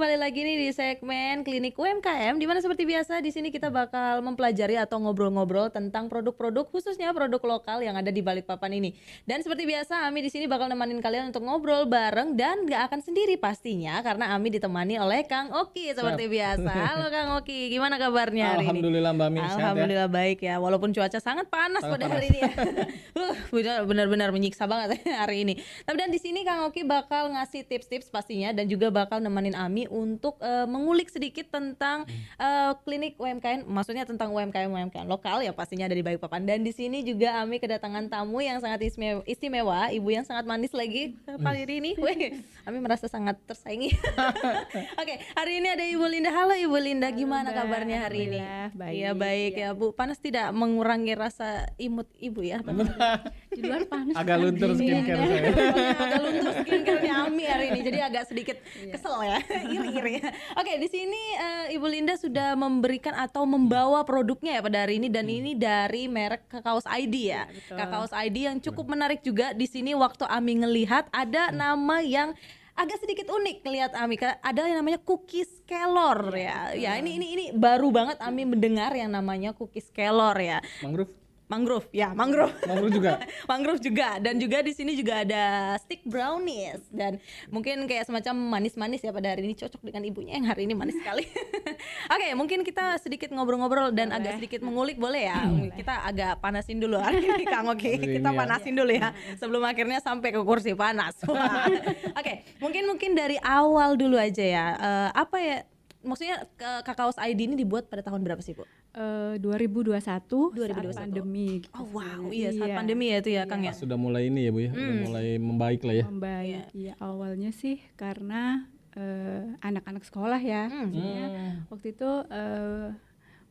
kembali lagi nih di segmen Klinik UMKM, di mana seperti biasa di sini kita bakal mempelajari atau ngobrol-ngobrol tentang produk-produk khususnya produk lokal yang ada di Balikpapan ini. Dan seperti biasa Ami di sini bakal nemenin kalian untuk ngobrol bareng dan gak akan sendiri pastinya karena Ami ditemani oleh Kang Oki seperti biasa. Halo Kang Oki, gimana kabarnya hari ini? Alhamdulillah Mbak Mi, Alhamdulillah baik ya, walaupun cuaca sangat panas pada hari ini ya. Benar-benar menyiksa banget hari ini. Tapi dan di sini Kang Oki bakal ngasih tips-tips pastinya dan juga bakal nemenin Ami untuk mengulik sedikit tentang klinik UMKM, maksudnya tentang UMKM lokal ya pastinya ada di Balikpapan. Dan di sini juga Ami kedatangan tamu yang sangat istimewa, ibu yang sangat manis lagi kali ini. Weh, Ami merasa sangat tersaingi. Oke, hari ini ada Ibu Linda. Halo Ibu Linda, gimana kabarnya hari ini? Baik. Iya baik ya Bu. Panas tidak mengurangi rasa imut Ibu ya? Di luar panas. agak luntur skincare saya. Agak luntur skincare-nya Ami hari ini, jadi agak sedikit kesel ya, iri-iri. Oke, di sini Ibu Linda sudah memberikan atau membawa produknya ya pada hari ini dan ini dari merek Kakaos ID ya. Kakaos ID yang cukup menarik juga. Di sini waktu Ami ngelihat ada nama yang agak sedikit unik lihat Ami, ada yang namanya cookies kelor ya. Ya ini baru banget Ami mendengar yang namanya cookies kelor ya. Mangrove juga. Mangrove juga, dan juga di sini juga ada stick brownies dan mungkin kayak semacam manis-manis ya pada hari ini, cocok dengan ibunya yang hari ini manis sekali. Oke, mungkin kita sedikit ngobrol-ngobrol dan agak sedikit mengulik boleh ya. Kita agak panasin dulu hari ini Kang Oki. Kita panasin dulu ya sebelum akhirnya sampai ke kursi panas. Oke, mungkin dari awal dulu aja ya. Apa ya? Maksudnya Kakaos ID ini dibuat pada tahun berapa sih Bu? 2021 saat pandemi gitu. Oh wow, iya saat pandemi ya itu ya Kang ya. Sudah mulai ini ya Bu ya, udah mulai membaik lah ya. Membaik. Iya, awalnya sih karena anak-anak sekolah ya. Maksudnya waktu itu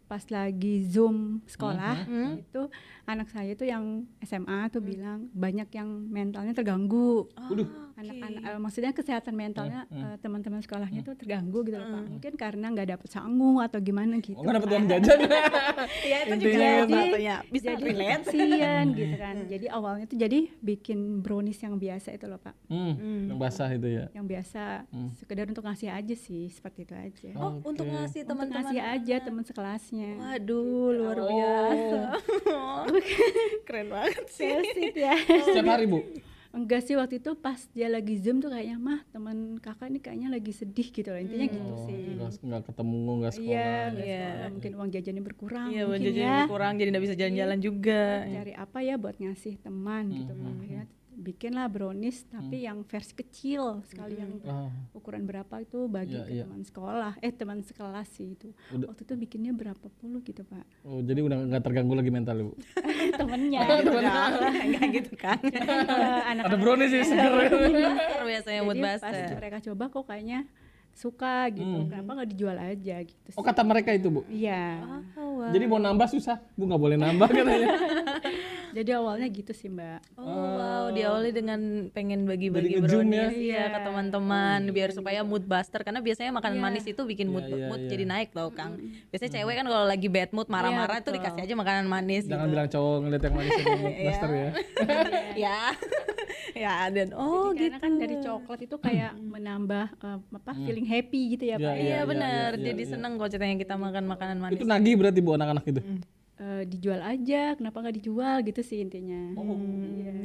pas lagi Zoom sekolah itu anak saya tuh yang SMA tuh bilang banyak yang mentalnya terganggu. Anak-anak maksudnya kesehatan mentalnya teman-teman sekolahnya tuh terganggu gitu loh Pak. Mungkin karena nggak dapet sangu atau gimana gitu. Nggak dapet uang jajan. Iya itu juga satunya bisa jadi relate gitu kan. Jadi awalnya tuh jadi bikin brownies yang biasa itu loh Pak. Yang basah itu ya. Yang biasa sekedar untuk ngasih aja sih, seperti itu aja. Oh, untuk ngasih Untuk teman-teman ngasih aja teman sekelasnya. Waduh, luar biasa. Keren banget sih. Sweet ya. Setiap hari Bu? Enggak sih, waktu itu pas dia lagi Zoom tuh kayaknya mah teman kakak ini kayaknya lagi sedih gitu loh, intinya gitu sih. Nggak ketemu, nggak sekolah. Iya, mungkin uang jajannya berkurang. Iya, mungkin jajannya berkurang jadi nggak bisa jalan-jalan juga. Cari apa ya buat ngasih teman gitu Pak. Akhirnya bikinlah brownies tapi yang versi kecil sekali, yang ukuran berapa itu bagi ke teman sekolah, teman sekelas sih itu. Waktu itu bikinnya berapa puluh gitu Pak. Oh, jadi udah nggak terganggu lagi mental Bu? Temennya. Enggak gitu kan. Anak-anak Ada brownies sih seger. Biasanya mood pas buster. mereka coba kok kayaknya suka gitu, kenapa nggak dijual aja gitu sih. Oh, kata mereka itu Bu? Iya. Jadi mau nambah susah, Bu nggak boleh nambah katanya. Jadi awalnya gitu sih Mbak. Oh wow, diawali dengan pengen bagi-bagi Jadi nge-zoom ya? brownies ya ke teman-teman biar supaya mood buster, karena biasanya makanan manis itu bikin mood jadi naik tau Kang. Biasanya cewek kan kalau lagi bad mood marah-marah tuh dikasih aja makanan manis. Jangan bilang cowok ngeliat yang manis itu buster ya. Ya. Ya dan Karena kan dari coklat itu kayak menambah feeling happy gitu ya Pak. Iya benar, jadi seneng kok ceritanya kita makan makanan manis. Itu nagih berarti Bu anak-anak itu? Dijual aja, kenapa nggak dijual gitu sih intinya.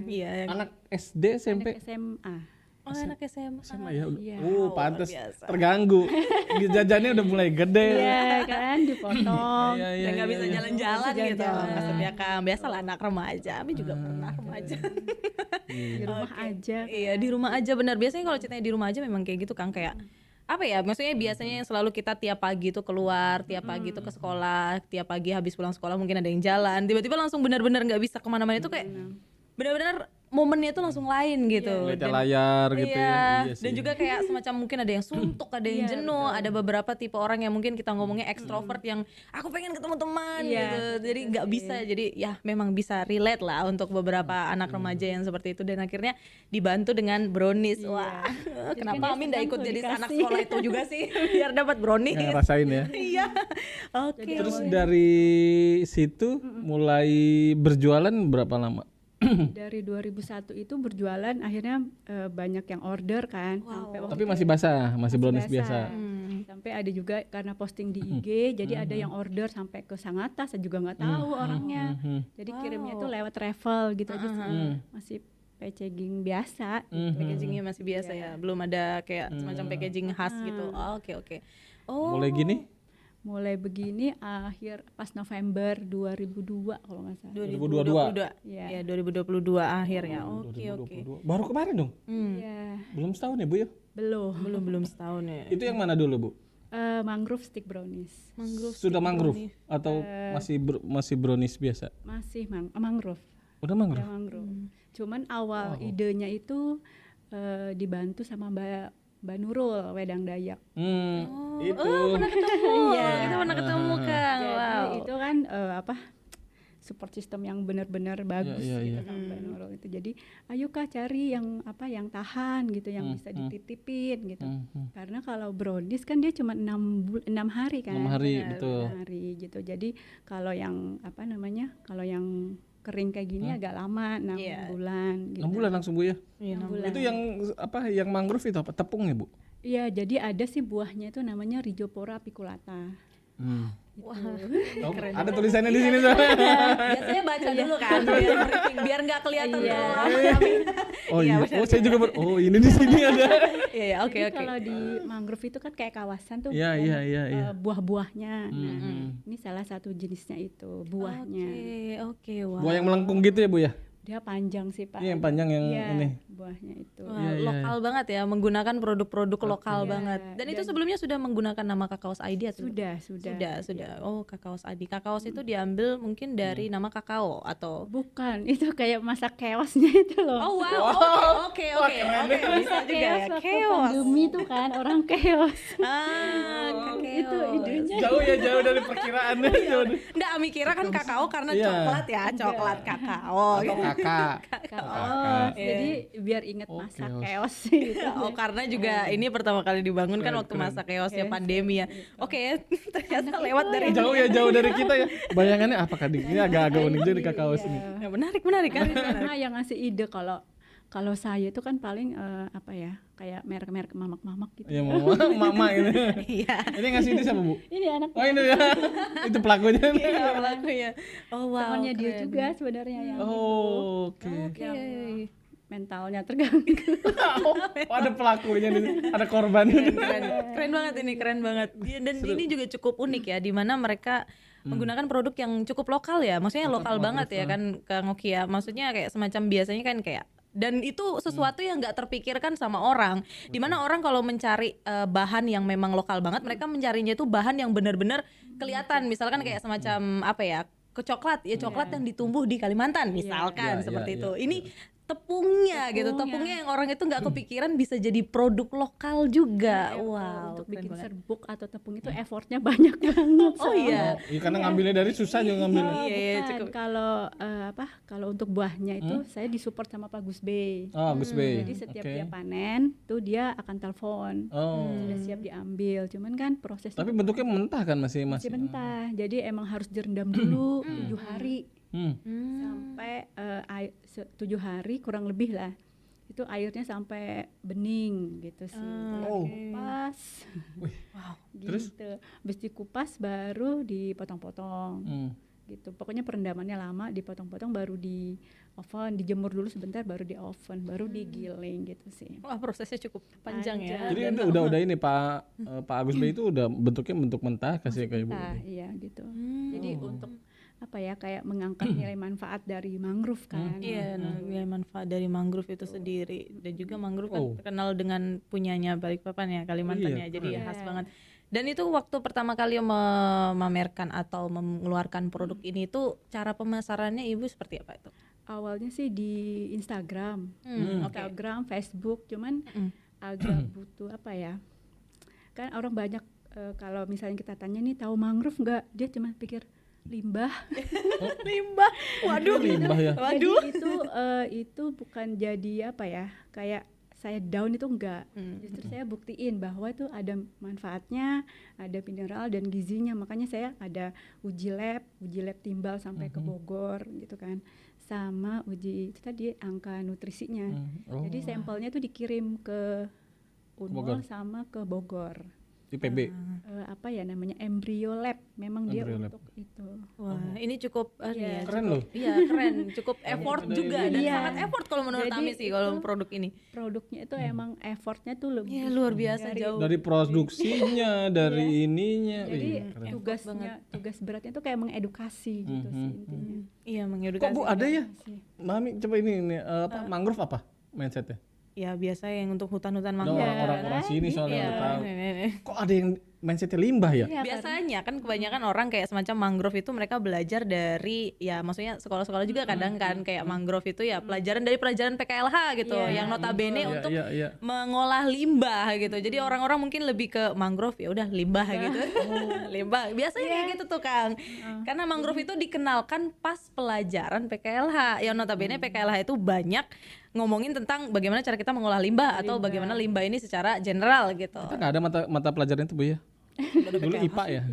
Iya. Anak SD, SMP? Anak SMA. Oh anak SMA. SMA ya? Iya. Pantes terganggu. Jajannya udah mulai gede. Iya kan, dipotong. Dan nggak bisa jalan-jalan gitu. Maksudnya Kang, biasalah anak remaja. Kami juga pernah remaja. Di rumah aja. Iya di rumah aja benar. Biasanya kalau ceritanya di rumah aja memang kayak gitu Kang, kayak apa ya, maksudnya biasanya yang selalu kita tiap pagi tuh keluar, tiap pagi tuh ke sekolah, tiap pagi habis pulang sekolah mungkin ada yang jalan, tiba-tiba langsung benar-benar nggak bisa kemana-mana, itu kayak benar-benar momennya tuh langsung lain gitu. Lihat layar gitu ya. Iya Dan juga kayak semacam mungkin ada yang suntuk, ada yang jenuh, ada beberapa tipe orang yang mungkin kita ngomongnya ekstrovert yang aku pengen ketemu teman gitu. Jadi nggak bisa. Jadi ya memang bisa relate lah untuk beberapa anak remaja yang seperti itu, dan akhirnya dibantu dengan brownies. Wah, kenapa Amin nggak ikut jadi anak sekolah itu juga sih biar dapat brownies? Ngerasain ya. Iya. Oke. Terus dari situ mulai berjualan berapa lama? Dari 2001 itu berjualan, akhirnya banyak yang order kan. Sampai waktu Tapi masih basah, masih brownies biasa. sampai ada juga karena posting di IG, jadi ada yang order sampai ke Sangatta, saya juga nggak tahu orangnya. Jadi kirimnya tuh lewat travel gitu aja sih. Masih packaging biasa gitu. Packagingnya masih biasa ya, belum ada kayak semacam packaging khas gitu. Oh, oke. Oh, Mulai gini Mulai begini pas November 2002 kalau nggak salah. 2022. Iya. Ya, 2022 akhir ya. Oke. 2022. Baru kemarin dong. Iya, Belum setahun ya, Bu ya? belum. Belum setahun ya. Itu yang mana dulu, Bu? Mangrove stick brownies. Sudah mangrove atau masih brownies biasa? Masih mangrove. Udah Ya, mangrove. mangrove. Cuman awal idenya itu dibantu sama Mbak Nurul Wedang Dayak. Itu. Pernah ketemu. Kita pernah ketemu kan. Jadi Wow. itu kan support system yang benar-benar bagus gitu sama Mbak Nurul itu. Jadi ayo Kak cari yang yang tahan gitu, yang bisa dititipin gitu. Karena kalau brownies kan dia cuma 6 hari kan. 6 hari, betul. 6 hari gitu. Jadi kalau yang kalau yang kering kayak gini agak lama, 6 bulan gitu. 6 bulan langsung, Bu ya? Iya, 6 bulan. Itu yang mangrove itu apa? Tepung ya, Bu? Iya, jadi ada sih buahnya itu namanya Rhizophora apiculata. Wah, Oh, ada tulisannya di sini soalnya. biasanya baca dulu kan biar nggak kelihatan Iya. terlalu lama. Oh iya. Oh, saya juga ini di sini ada. Iya, oke. Jadi kalau di mangrove itu kan kayak kawasan tuh Iya, banyak, iya. buah-buahnya. Nah, ini salah satu jenisnya itu buahnya. Oke, wow. Buah yang melengkung gitu ya, Bu ya? Dia panjang sih Pak. Iya, yang panjang yang Iya, ini. buahnya itu. Wah, lokal banget ya, menggunakan produk-produk lokal banget. Dan itu sebelumnya sudah menggunakan nama Kakaos ID atau? Sudah. Oh, Kakaos ID. Kakaos itu diambil mungkin dari nama kakao atau? Bukan, itu kayak masa chaosnya itu loh. Oh wow, oke. Bisa juga ya, Waktu chaos. pandemi tuh kan orang chaos. Itu idenya. Jauh dari perkiraannya. Nggak, mikirnya kan kakao karena Iya. coklat ya, coklat kakao. Atau kakak. Chaos. Jadi biar inget masa chaos gitu. Oh, karena juga ini pertama kali dibangun kan waktu masa chaosnya pandemi ya. Oke, ternyata lewat dari Jauh dari kita ya. Bayangannya apakah ini agak-agak unik juga di kakao sini. Ya, menarik kan. Karena yang ngasih ide kalau saya itu kan paling kayak merek-merek mamak-mamak gitu. Ya mama ini. Iya. Ini ngasih ini siapa, Bu? Ini anak Oh, ini ya. Itu pelakunya. Iya, pelakunya. Oh wow. temannya dia keren. juga sebenarnya yang Oh, oke. Oke. mentalnya terganggu. Oh, ada pelakunya di sini. Ada korban. Keren banget ini, keren banget. Dan ini juga cukup unik ya, di mana mereka menggunakan produk yang cukup lokal ya, maksudnya lokal banget ya kan Kang Oki ya. Maksudnya kayak semacam biasanya kan kayak, dan itu sesuatu yang nggak terpikirkan sama orang. Dimana orang kalau mencari bahan yang memang lokal banget, mereka mencarinya itu bahan yang benar-benar kelihatan. Misalkan kayak semacam apa ya, ke coklat ya, coklat yang ditumbuh di Kalimantan misalkan seperti itu. Ini tepungnya gitu, tepungnya yang orang itu nggak kepikiran bisa jadi produk lokal juga. Wow, untuk keren bikin banget. serbuk atau tepung itu effortnya banyak banget. Oh iya. Iya, karena ngambilnya dari susah juga ngambilnya. Iya, Bukan, cukup. kalau untuk buahnya itu saya disupport sama Pak Gus Bey. Oh, Gus Bey. Jadi setiap Oke. dia panen tuh dia akan telepon. Oh. Sudah siap diambil. Cuman kan prosesnya Tapi bentuknya mentah kan masih masih mentah. Jadi emang harus direndam dulu 7 hari. Sampai 7 hari kurang lebih lah. Itu airnya sampai bening gitu sih. Oh. Dikupas. Wow. Gitu. Habis dikupas baru dipotong-potong. Gitu. Pokoknya perendamannya lama, dipotong-potong baru di oven, dijemur dulu sebentar baru di oven, baru digiling gitu sih. Wah, prosesnya cukup panjang ya. Jadi itu udah ini Pak Agus Bey itu udah bentuknya bentuk mentah kasih kayak Bu. Nah, iya gitu. Jadi untuk apa ya, kayak mengangkat nilai manfaat dari mangrove kan. Iya, nilai manfaat dari mangrove itu sendiri. Dan juga mangrove kan terkenal dengan punyanya Balikpapan ya, Kalimantan ya. Jadi khas banget. Dan itu waktu pertama kali memamerkan atau mengeluarkan produk ini itu cara pemasarannya Ibu seperti apa itu? Awalnya sih di Instagram, Instagram, Facebook, cuman agak butuh apa ya? Kan orang banyak kalau misalnya kita tanya nih tahu mangrove nggak? Dia cuma pikir limbah. Limbah. Waduh. Limbah ya. Waduh. Jadi itu bukan jadi apa ya? Kayak saya down itu enggak. Justru saya buktiin bahwa itu ada manfaatnya, ada mineral dan gizinya. Makanya saya ada uji lab timbal sampai ke Bogor gitu kan. Sama uji itu tadi angka nutrisinya. Jadi sampelnya tuh dikirim ke Unmul sama ke Bogor. IPB. Apa ya namanya, Embryo Lab, memang dia Embryo Lab. untuk itu. Wah, ini cukup ya, Keren cukup- loh. Iya, keren, cukup effort juga dan Iya. sangat effort kalau menurut Jadi Ami sih kalau itu produk ini. Produknya itu emang effortnya tuh lebih. Iya, luar biasa jauh. Dari produksinya, dari ininya. Jadi Wih, keren. tugas beratnya tuh kayak mengedukasi gitu sih intinya. Iya, Kok mengedukasi. Bu ada ya? Mami coba ini apa mangrove apa mindsetnya? Ya biasa yang untuk hutan-hutan Ada mangrove. orang-orang sini soalnya Iya, udah tahu. nenek-nenek. Kok ada yang mindsetnya limbah ya? Iya, Biasanya kan kebanyakan orang kayak semacam mangrove itu mereka belajar dari ya maksudnya sekolah-sekolah juga kadang kan kayak mangrove itu ya pelajaran dari pelajaran PKLH gitu yang notabene Iya, untuk iya, iya. mengolah limbah gitu. Jadi orang-orang mungkin lebih ke mangrove ya udah limbah gitu. Limbah. Biasanya kayak gitu tuh Kang. Karena mangrove itu dikenalkan pas pelajaran PKLH. Yang notabene PKLH itu banyak ngomongin tentang bagaimana cara kita mengolah limbah atau bagaimana limbah ini secara general gitu. Kita nggak ada mata pelajaran itu Bu ya? Dulu IPA ya?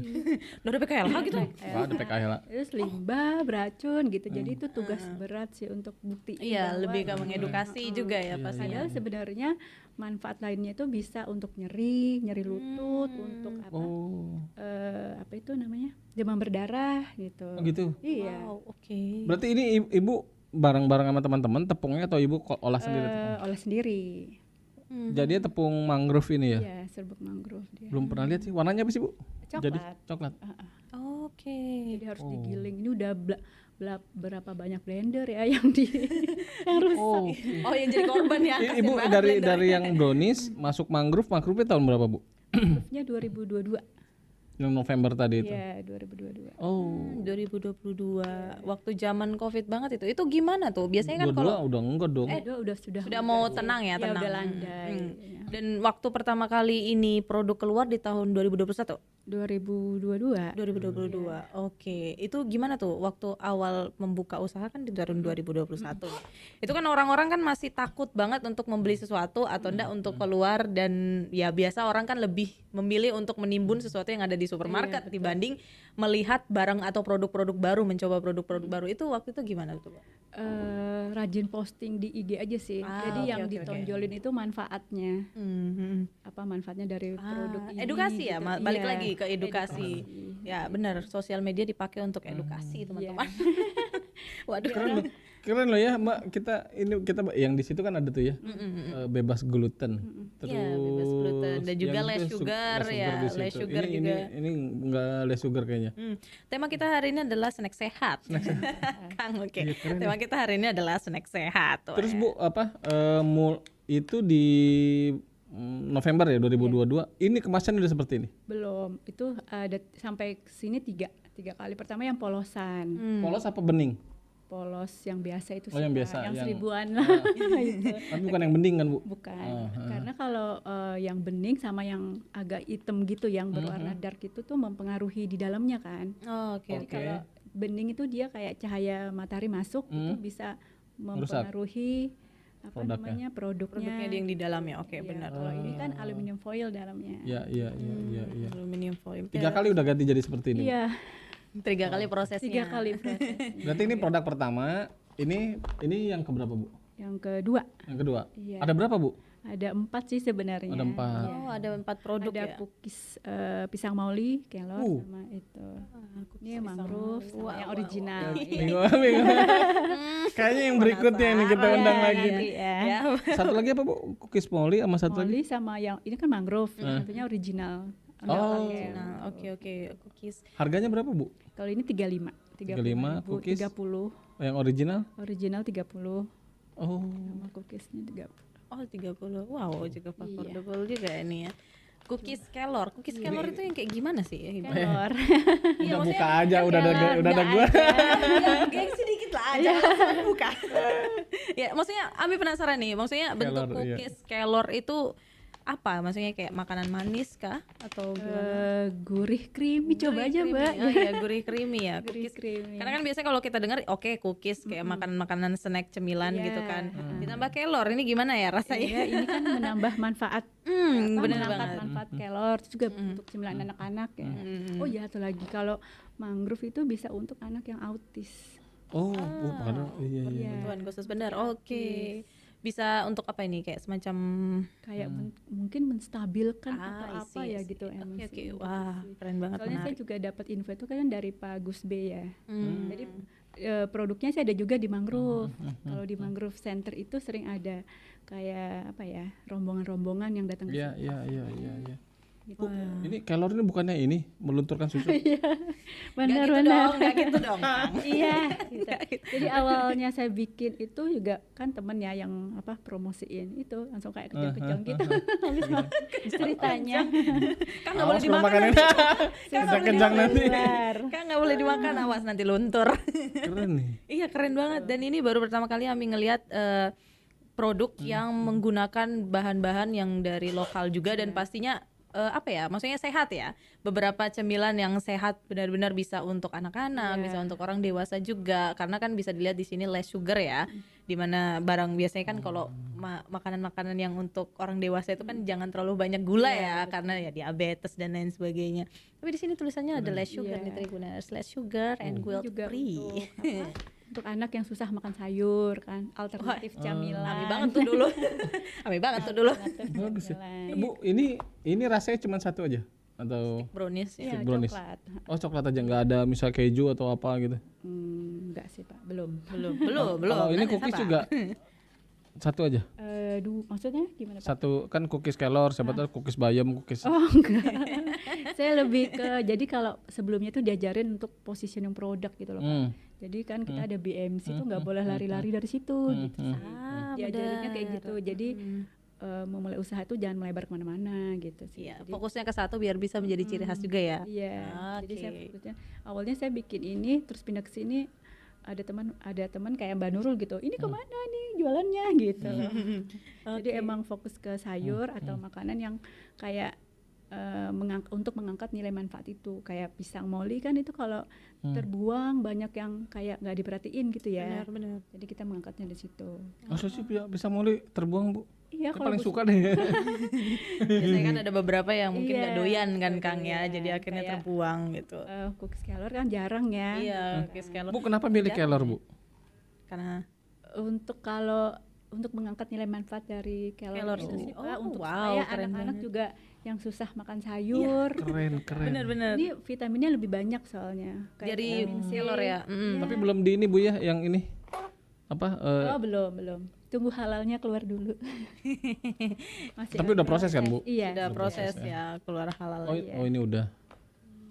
Udah ada PKLH gitu. Nggak ada PKL. Terus limbah, beracun gitu. Jadi itu tugas berat sih untuk buktiin. Iya, bahwa lebih ke mengedukasi juga ya pastinya. Padahal sebenarnya manfaat lainnya itu bisa untuk nyeri lutut, untuk apa? Oh. Apa itu namanya? Demam berdarah gitu. Oh gitu. Iya. Wow, oke. Berarti ini Ibu bareng-bareng sama teman-teman tepungnya atau Ibu olah sendiri tepung? Olah sendiri. Jadi tepung mangrove ini ya? Iya, serbuk mangrove dia. Belum pernah lihat sih. Warnanya apa sih Bu? Coklat. Jadi coklat. Oke. Jadi harus digiling. Ini udah berapa banyak blender ya yang yang rusak. Oh. Oh, yang jadi korban ya. kasian Ibu banget dari blender. dari yang brownies masuk mangrove-nya tahun berapa Bu? Mangrove-nya 2022. Yang November tadi itu. Iya, 2022. Oh. 2022 waktu zaman Covid banget itu. Itu gimana tuh? Biasanya kan kalau Udah enggak dong. sudah mau tenang ya, Ya tenang. udah landai. Ya. Dan waktu pertama kali ini produk keluar di tahun 2021. 2022. 2022. Oke. Itu gimana tuh waktu awal membuka usaha kan di tahun 2021. Itu kan orang-orang kan masih takut banget untuk membeli sesuatu atau enggak untuk keluar dan ya biasa orang kan lebih memilih untuk menimbun sesuatu yang ada di supermarket dibanding melihat barang atau produk-produk baru, mencoba produk-produk baru. Itu waktu itu gimana tuh, Pak? Rajin posting di IG aja sih. Jadi oke, yang oke, ditonjolin itu manfaatnya. Apa manfaatnya dari produk ini? Edukasi ya, gitu. balik Iya, lagi ke edukasi. Ya benar, sosial media dipakai untuk edukasi teman-teman. Waduh, Keren loh ya Mbak. Kita yang di situ kan ada tuh ya. Bebas gluten. Terus Iya, bebas gluten. Dan juga yang less itu sugar ya, di situ. less sugar ini, juga. Ini enggak less sugar kayaknya. Tema kita hari ini adalah snack sehat. Kang, oke. Tema kita hari ini adalah snack sehat. Terus Bu apa itu di November ya 2022. Ini kemasan udah seperti ini. Belum. Itu ada sampai sini tiga kali. Pertama yang polosan. Polos apa bening? Polos yang biasa itu Oh, yang sih, biasa, yang yang- 1000-an lah. Itu. Tapi bukan yang bening kan Bu? Bukan. Karena kalau yang bening sama yang agak hitam gitu yang berwarna dark itu tuh mempengaruhi di dalamnya kan. Oh, oke. Jadi kalau bening itu dia kayak cahaya matahari masuk itu bisa mempengaruhi apa Produknya. namanya produknya. Produknya yang di dalamnya. Oke, Iya, benar. Kalau ini kan aluminium foil dalamnya. Iya. Aluminium foil. 3 kali udah ganti jadi seperti ini. Bu. Iya, 3 kali prosesnya. 3 kali proses. Berarti ini produk pertama. Ini yang keberapa Bu? Yang kedua Yang kedua. Iya. Ada berapa Bu? ada 4 sih sebenarnya. Ada 4. Oh, ada 4 produk Ada ya. cookies pisang mauli, kelor sama itu. Ini mangrove sama yang original. Bingung. Kayaknya yang berikutnya ini kita undang lagi nih. Ya. Satu lagi apa Bu? Cookies Molly sama satu lagi? Molly sama yang ini kan mangrove, satunya original. Oh. Nah, oke, cookies. Harganya berapa Bu? Kalau ini 35, 35, cookies. 30. Yang original? Original 30. Oh. Sama cookiesnya 30. Oh, 30. Wow, juga affordable juga ini ya. Cookies Kelor. Cookies Kelor itu yang kayak gimana sih? Kelor. Udah buka aja, udah ada gua. Ya, gengsi dikit lah aja langsung buka. Ya, maksudnya Ami penasaran nih. Maksudnya bentuk Kelor, iya. cookies Kelor itu apa? Maksudnya kayak makanan manis kah atau gimana? Gurih creamy, coba aja Creamy. Mbak. Oh iya, gurih creamy ya. Gurih Cookies. creamy. Karena kan biasanya kalau kita dengar oke cookies kayak makanan snack cemilan gitu kan. Ditambah kelor ini gimana ya rasanya? Iya, ini kan menambah manfaat. Bener Mengangkat banget. manfaat kelor, itu juga untuk cemilan anak-anak ya. Oh iya, satu lagi kalau mangrove itu bisa untuk anak yang autis. Oh, padahal iya. Kebutuhan khusus benar. Oke. bisa untuk apa ini kayak semacam kayak mungkin menstabilkan atau I apa see, ya I see. gitu Oke, emosi oke. gitu Wah, sih. keren banget, Soalnya saya menarik. juga dapat info itu kan dari Pak Gus B ya. Hmm. Jadi produknya sih ada juga di mangrove. Kalau di mangrove center itu sering ada kayak apa ya, rombongan-rombongan yang datang ke Iya, situ. iya, iya, iya, iya. Gitu. Ini kelor ini bukannya ini melunturkan susu? Benar-benar. Nggak gitu dong. Kang. Iya, gitu. Jadi awalnya saya bikin itu juga kan temen ya yang apa promosiin itu langsung kayak kejang-kejang gitu. Habis makan ceritanya. Kan nggak boleh Awas kalau dimakan. makan ini. Kejang-kejang nanti. Kan nggak boleh dimakan, awas nanti luntur. Keren nih. Iya keren banget, dan ini baru pertama kali Ami ngelihat produk yang menggunakan bahan-bahan yang dari lokal juga dan pastinya apa ya, maksudnya sehat ya. Beberapa cemilan yang sehat benar-benar bisa untuk anak-anak, bisa untuk orang dewasa juga, karena kan bisa dilihat di sini less sugar ya. Dimana barang biasanya kan kalau makanan-makanan yang untuk orang dewasa itu kan jangan terlalu banyak gula ya, karena ya diabetes dan lain sebagainya. Tapi di sini tulisannya ada less sugar nih Tribuners, less sugar and guilt Juga free. untuk apa? Untuk anak yang susah makan sayur kan, alternatif camilan. Ami banget tuh dulu. Ami banget tuh dulu. Bagus ya. Camilan. Bu, ini rasanya cuma satu aja atau Brownies ya. Iya, brownies? coklat. Oh, coklat aja, nggak ada misal keju atau apa gitu. Enggak sih Pak, belum. Belum. Kalau ini Nanti cookies sabar. juga satu aja. Maksudnya gimana Pak? Satu kan cookies kelor, siapa tahu cookies bayam, cookies. Oh enggak. Saya lebih ke, jadi kalau sebelumnya tuh diajarin untuk positioning produk gitu loh Pak. Jadi kan kita ada BMC tuh nggak boleh lari-lari dari situ gitu. Diajarinnya kayak gitu. Jadi memulai usaha itu jangan melebar kemana-mana gitu sih. Iya, Jadi, fokusnya ke satu biar bisa menjadi ciri khas juga ya. iya. Jadi saya Oke. fokusnya awalnya saya bikin ini terus pindah ke sini, ada teman kayak Mbak Nurul gitu. Ini kemana nih jualannya gitu. Jadi emang fokus ke sayur atau makanan yang kayak untuk mengangkat nilai manfaat itu, kayak pisang moli kan itu kalau terbuang banyak yang kayak nggak diperhatiin gitu ya. Benar. Jadi kita mengangkatnya di situ. Masa sih bisa mulai terbuang, Bu? Iya, Aku kalau paling Bu- suka deh. Biasanya kan ada beberapa yang mungkin Iya, nggak doyan kan nggak Kang ya, doyan. jadi akhirnya Kayak, terbuang gitu. Cookies kelor kan jarang ya. Iya, cookies kelor. Bu, kenapa milih kelor, Bu? Karena Untuk mengangkat nilai manfaat dari kelor Kelor itu sendiri. sih Pak, Oh, untuk wow, supaya keren anak-anak banget. juga yang susah makan sayur. Keren. benar-benar Ini vitaminnya lebih banyak soalnya. Kayak dari vitamin C. kelor ya. Tapi belum di ini, Bu ya, yang ini. Apa? Oh, belum. Tunggu halalnya keluar dulu. Masih Tapi ada udah proses kan, Bu? Iya. Sudah proses ya, keluar halal. Oh, ini udah.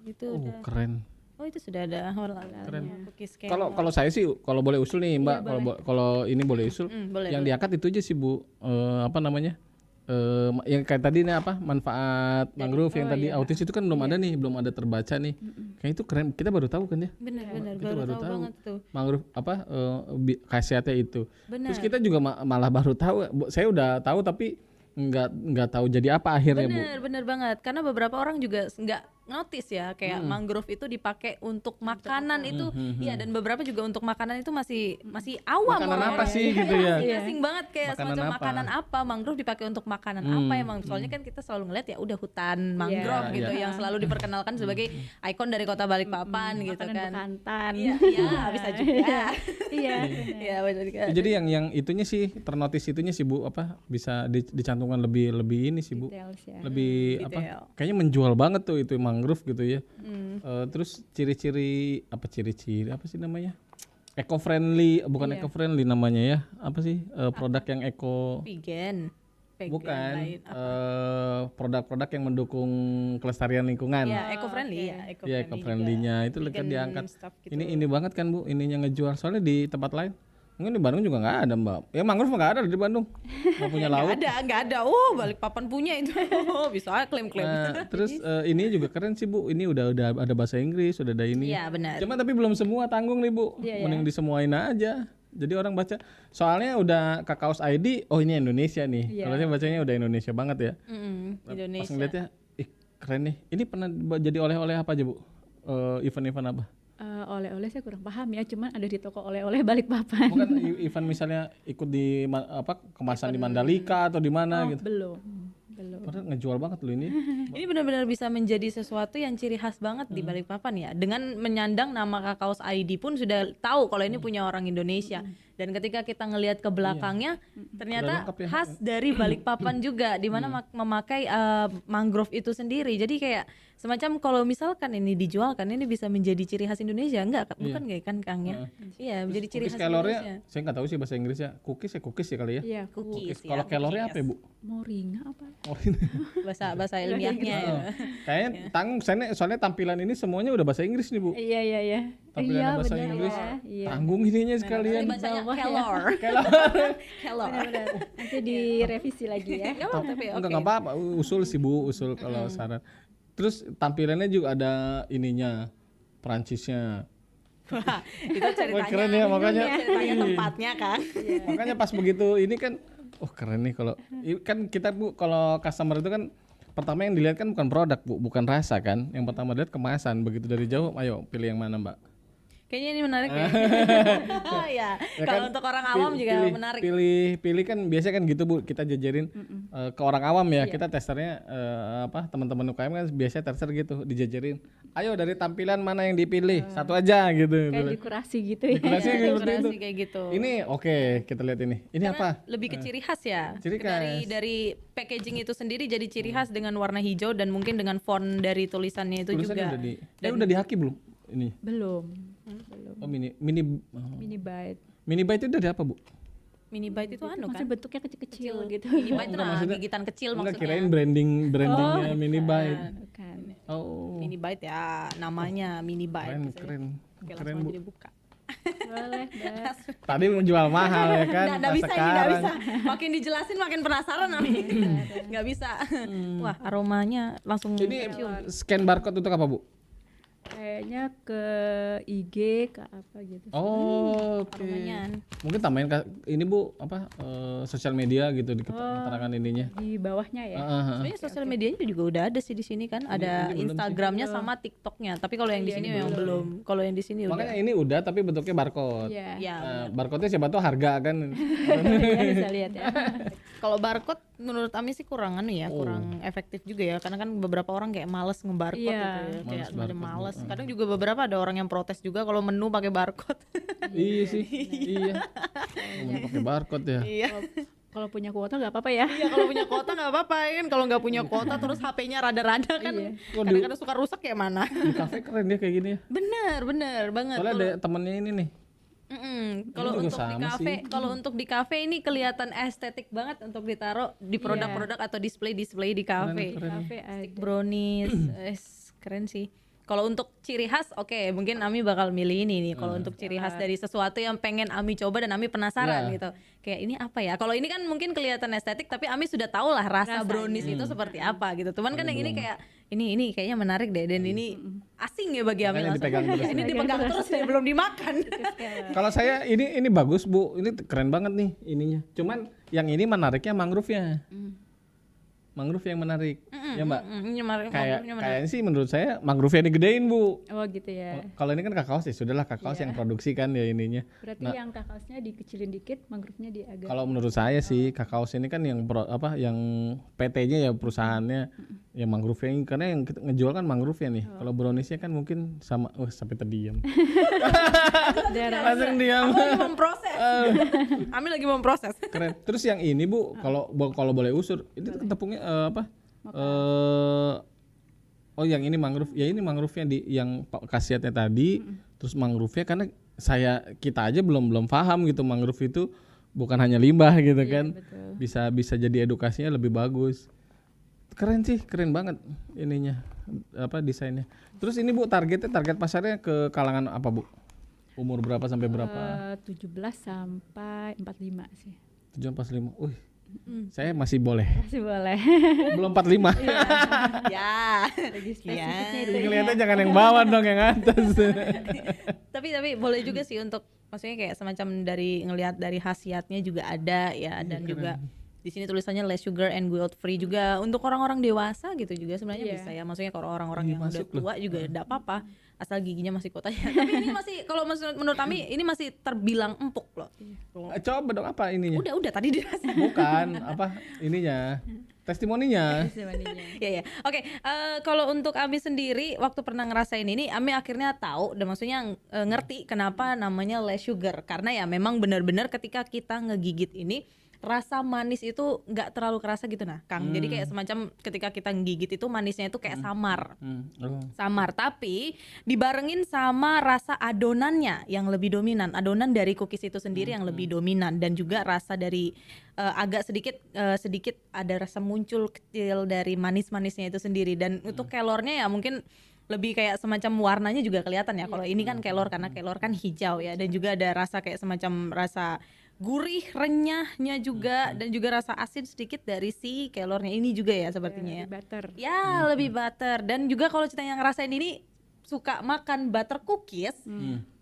Itu udah. Keren. Oh, itu sudah ada halalnya. Cookies kelor. Kalau saya sih kalau boleh usul nih, Mbak, kalau ini boleh usul. boleh, yang diangkat itu aja sih, Bu. Apa namanya? Yang kayak tadi nih apa? Manfaat mangrove yang tadi autis itu kan belum ada nih, belum ada terbaca nih. Kayak itu keren. Kita baru tahu kan ya? Benar, Kita baru tahu banget tuh. Mangrove apa khasiatnya itu. Benar. Terus kita juga malah baru tahu. Saya udah tahu tapi nggak tahu jadi apa akhirnya, Bu. Bener banget, karena beberapa orang juga nggak notice ya kayak mangrove itu dipakai untuk makanan itu, iya, dan beberapa juga untuk makanan itu masih awam Makanan orang-orang. apa sih gitu ya? Masih asing banget kayak Makanan semacam apa? makanan apa mangrove dipakai untuk makanan apa emang, soalnya kan kita selalu ngeliat ya udah hutan mangrove gitu yang selalu diperkenalkan sebagai ikon dari kota Balikpapan gitu Makanan kan. bekantan. Iya, bisa juga. Iya. Iya, benar juga. Jadi yang itunya sih ternotis itunya sih, Bu, apa bisa dicantumkan lebih ini sih, Bu. Details ya. Lebih Detail. apa? Kayaknya menjual banget tuh itu mangrove gitu ya. Terus ciri-ciri apa sih namanya? Eco friendly, bukan eco friendly namanya ya. Apa sih produk yang eco? Vegan. Bukan. lain. Produk-produk yang mendukung kelestarian lingkungan. Ya, eco friendly ya, Iya, eco friendly-nya itu kan Vegan diangkat. stuff gitu. Ini banget kan, Bu, ininya ngejual. Soalnya di tempat lain mungkin di Bandung juga nggak ada, Mbak. Ya mangrove nggak ada di Bandung. Mau punya laut. Nggak ada. Oh, Balikpapan punya itu. Bisa klaim-klaim. Nah, terus ini juga keren sih, Bu. Ini udah ada bahasa Inggris, udah ada ini. Iya, benar. Cuma tapi belum semua tanggung nih, Bu. Mending disemuain aja. Jadi orang baca. Soalnya udah Kakaos ID, oh ini Indonesia nih. Kalau saya bacanya udah Indonesia banget ya. Pas Indonesia. ngeliatnya, ih keren nih. Ini pernah jadi oleh-oleh apa aja, Bu? Event-event apa? Oleh-oleh saya kurang paham ya, cuman ada di toko oleh-oleh Balikpapan. Bukan event misalnya ikut di kemasan di Mandalika atau di mana gitu. Belum. Padahal ngejual banget loh ini. Ini benar-benar bisa menjadi sesuatu yang ciri khas banget di Balikpapan ya. Dengan menyandang nama Kakaos ID pun sudah tahu kalau ini punya orang Indonesia. Dan ketika kita ngelihat ke belakangnya, ternyata lengkap ya. khas dari Balikpapan juga, di mana memakai mangrove itu sendiri. Jadi kayak semacam kalau misalkan ini dijual kan ini bisa menjadi ciri khas Indonesia, enggak? Bukan kayak kan Kang ya? Iya, menjadi ciri Cookies khas kelornya, Indonesia. saya nggak tahu sih bahasa Inggrisnya. Cookies ya kali ya. Iya, Cookies. Kalau ya, kelornya apa ya, Bu? moringa apa? Oh, ini. bahasa ilmiahnya ya. Kayaknya tanggung soalnya tampilan ini semuanya udah bahasa Inggris nih, Bu. Iya. Tampilan Iya, bahasa benar Inggris. ya. Iya. Tanggung ininya Nanti sekalian. bacanya Bawah ya. kelor. Kelor. Benar. Nanti direvisi lagi ya. Enggak apa-apa, tapi Enggak apa-apa, usul sih Bu, usul kalau saran. Terus tampilannya juga ada ininya, Perancisnya. Wah, itu ceritanya. Wah, keren ya, makanya. Ceritanya tempatnya kan. Makanya pas begitu ini kan, oh keren nih kalau kan kita Bu kalau customer itu kan pertama yang dilihat kan bukan produk Bu, bukan rasa kan. Yang pertama dilihat kemasan. Begitu dari jauh, ayo pilih yang mana Mbak? Kayaknya ini menarik ya. Oh iya, Ya kalau kan, untuk orang awam juga pilih, menarik. Pilih kan biasa kan gitu Bu, kita jajarin ke orang awam ya. Kita testernya teman-teman UKM kan biasanya tester gitu, dijajarin. Ayo dari tampilan mana yang dipilih, satu aja gitu. Kayak dekorasi gitu ya. Dekorasi kayak seperti itu. Kayak gitu. Ini oke, kita lihat ini. Ini apa? Lebih ke ciri khas ya. Ciri khas. Dari packaging itu sendiri jadi ciri khas dengan warna hijau dan mungkin dengan font dari tulisannya itu Tulisannya juga. udah dihaki belum? Ini. Belum. Oh Mini bite. mini bite itu dari apa Bu? Mini bite itu anu Maksudnya kan? bentuknya kecil-kecil gitu. Mini bite itu Enggak, maksudnya- gigitan kecil Enggak, maksudnya. kirain brandingnya mini bite. Bukan. Oh. Mini bite ya namanya mini bite. Keren. Oke, Keren langsung Bu. aja dibuka. Boleh, Mbak. Tadi menjual mahal ya kan. Nggak pas bisa ini, nggak sekarang. bisa. Makin dijelasin makin penasaran Ami. Nggak bisa. Wah aromanya langsung Ini kecium. scan barcode untuk apa Bu? Kayaknya ke IG ke apa gitu. Oh, oke. Aromanya. Mungkin tambahin ini Bu sosial media gitu di keterangan ininya. Di bawahnya ya. Sebenarnya sosial medianya juga udah ada sih di sini kan, ada Instagramnya sama TikToknya. Tapi kalau yang di sini memang belum. Kalau yang di sini udah. Makanya ini udah tapi bentuknya barcode. Iya. Ya. Nah, barcode-nya siapa tahu harga kan. Iya, bisa lihat ya. Kalau barcode menurut Ami sih kurang kurang efektif juga ya. Karena kan beberapa orang kayak males ngebarcode Iya. gitu ya. Kayak Males ada males. Kadang juga beberapa ada orang yang protes juga kalau menu pakai barcode. Iya sih. Iya. Mau pakai barcode ya. Iya. Kalau punya kuota nggak apa-apa ya. Iya kalau punya kuota nggak apa-apa kan. Kalau nggak punya kuota terus HP-nya rada-rada kan. Kadang-kadang suka rusak kayak mana. Di kafe keren dia kayak gini ya. Bener banget. Soalnya ada temennya ini nih. Kalau juga untuk di sama kafe, kalau untuk di kafe ini kelihatan estetik banget untuk ditaruh di produk-produk atau display di kafe. Kafe ada. Stick brownies, keren sih. Kalau untuk ciri khas, oke, mungkin Ami bakal milih ini nih. Kalau untuk ciri khas dari sesuatu yang pengen Ami coba dan Ami penasaran gitu. Kayak ini apa ya? Kalau ini kan mungkin kelihatan estetik, tapi Ami sudah tahu lah rasa brownies itu seperti apa gitu. Cuman kan yang ini kayak ini kayaknya menarik deh dan ini asing ya bagi Ami Makanya langsung. dipegang terus. Ini dipegang terus deh, belum dimakan. Kalau saya ini bagus Bu, ini keren banget nih ininya. Cuman yang ini menariknya mangrove-nya. Mangrove yang menarik, ya Mbak. Kayaknya sih menurut saya mangrove-nya digedein Bu. Oh gitu ya. Kalau ini kan kakaos ya sudahlah kakaos yang produksi kan ya ininya. Berarti yang kakaosnya dikecilin dikit, mangrove-nya di agak. Kalau menurut saya sih kakaos ini kan yang yang PT-nya ya perusahaannya yang mangrove yang karena yang kita ngejual kan mangrove-nya nih. Kalau brownies-nya kan mungkin sama sampai terdiam. Langsung diam. Aku lagi memproses. Ami lagi memproses. Keren. Terus yang ini Bu, kalau boleh usur, itu tepungnya oh yang ini mangrove. Ya ini mangrove-nya yang khasiatnya tadi, terus mangrove-nya karena kita aja belum paham gitu mangrove itu bukan hanya limbah gitu kan. Betul. Bisa jadi edukasinya lebih bagus. Keren sih, keren banget ininya desainnya. Terus ini Bu target pasarnya ke kalangan apa Bu? Umur berapa sampai berapa? 17 sampai 45 sih. 745. Saya masih boleh. Masih boleh. Belum 45. Ya. Lagi spesifiknya itu. Ngeliatnya jangan yang bawah dong, yang atas. tapi boleh juga sih untuk maksudnya kayak semacam dari ngelihat dari khasiatnya juga ada ya dan juga di sini tulisannya less sugar and gluten free juga untuk orang-orang dewasa gitu juga sebenarnya bisa ya maksudnya kalau orang-orang yang udah tua juga enggak apa-apa asal giginya masih kuat aja tapi ini masih kalau menurut kami ini masih terbilang empuk loh. Coba dong apa ininya? Udah tadi dirasa. Bukan apa ininya. testimoninya. Ya. Oke, kalau untuk Ami sendiri waktu pernah ngerasain ini, Ami akhirnya tahu dan maksudnya ngerti kenapa namanya less sugar. Karena ya memang benar-benar ketika kita ngegigit ini rasa manis itu nggak terlalu kerasa gitu nah Kang. Jadi kayak semacam ketika kita ngigit itu manisnya itu kayak samar. Samar, tapi dibarengin sama rasa adonannya yang lebih dominan. Adonan dari cookies itu sendiri yang lebih dominan dan juga rasa dari agak sedikit ada rasa muncul kecil dari manis-manisnya itu sendiri. Dan untuk kelornya ya mungkin lebih kayak semacam warnanya juga kelihatan ya. Kalau ini kan kelor karena kelor kan hijau ya, dan juga ada rasa kayak semacam rasa gurih renyahnya juga dan juga rasa asin sedikit dari si kelornya ini juga ya sepertinya ya. Butter. Ya lebih butter. Dan juga kalau kita yang ngerasain ini suka makan butter cookies,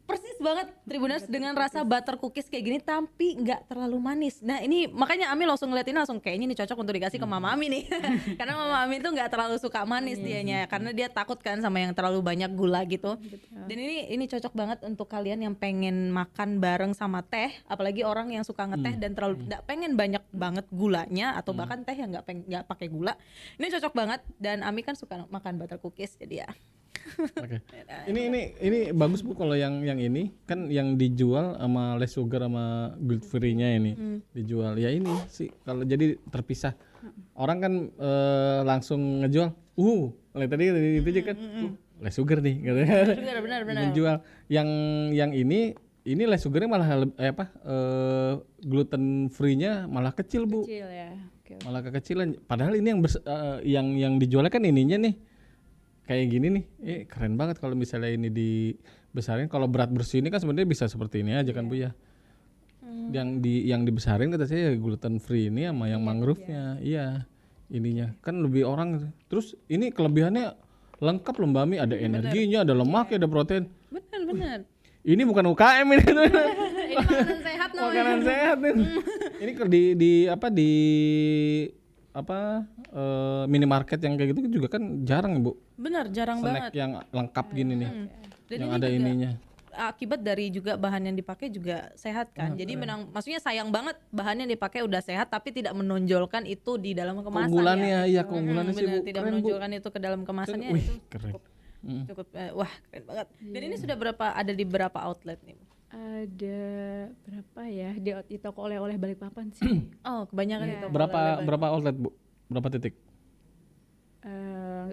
persis banget Tribuners dengan rasa butter cookies kayak gini tapi nggak terlalu manis. Nah ini makanya Ami langsung ngeliat ini langsung kayaknya ini cocok untuk dikasih ke Mama Ami nih. Karena Mama Ami tuh nggak terlalu suka manis dianya, karena dia takut kan sama yang terlalu banyak gula gitu. Dan ini cocok banget untuk kalian yang pengen makan bareng sama teh, apalagi orang yang suka ngeteh dan terlalu nggak pengen banyak banget gulanya, atau bahkan teh yang nggak pakai gula. Ini cocok banget, dan Ami kan suka makan butter cookies jadi ya. Oke. Ini bagus Bu kalau yang ini kan yang dijual sama less sugar sama gluten free-nya ini dijual. Ya ini sih kalau jadi terpisah. Orang kan langsung ngejual. Lihat tadi itu aja kan. Less sugar nih gitu. Benar. Menjual yang ini less sugarnya malah gluten free-nya malah kecil Bu. Kecil ya. Okay. Malah kekecilan. Padahal ini yang dijualnya kan ininya nih. Kayak gini nih, keren banget kalau misalnya ini dibesarin. Kalau berat bersih ini kan sebenarnya bisa seperti ini aja kan Bu ya. Yang dibesarin kata saya gluten free ini sama yang mangrove-nya. Iya. Ininya kan lebih orang. Terus ini kelebihannya lengkap loh Mbak Mi, ada energinya, ada lemaknya, ada protein. Benar. Ini bukan UKM ini. Ini makanan sehat namanya. Makanan sehat nih. Ini minimarket yang kayak gitu juga kan jarang Bu. Benar, jarang Snack banget. yang lengkap gini nih. Dan Yang ini ada juga ininya. Akibat dari juga bahan yang dipakai juga sehat kan. Jadi maksudnya sayang banget bahan yang dipakai udah sehat tapi tidak menonjolkan itu di dalam kemasan. Keunggulannya ya. keunggulannya sih Bu. Tidak Keren, Bu. menonjolkan itu ke dalam kemasannya. Wih, Itu keren. cukup wah keren banget. Dan ini sudah ada di berapa outlet nih? Ada berapa ya di toko oleh-oleh Balikpapan sih. Oh kebanyakan itu. Berapa outlet Bu? Berapa titik?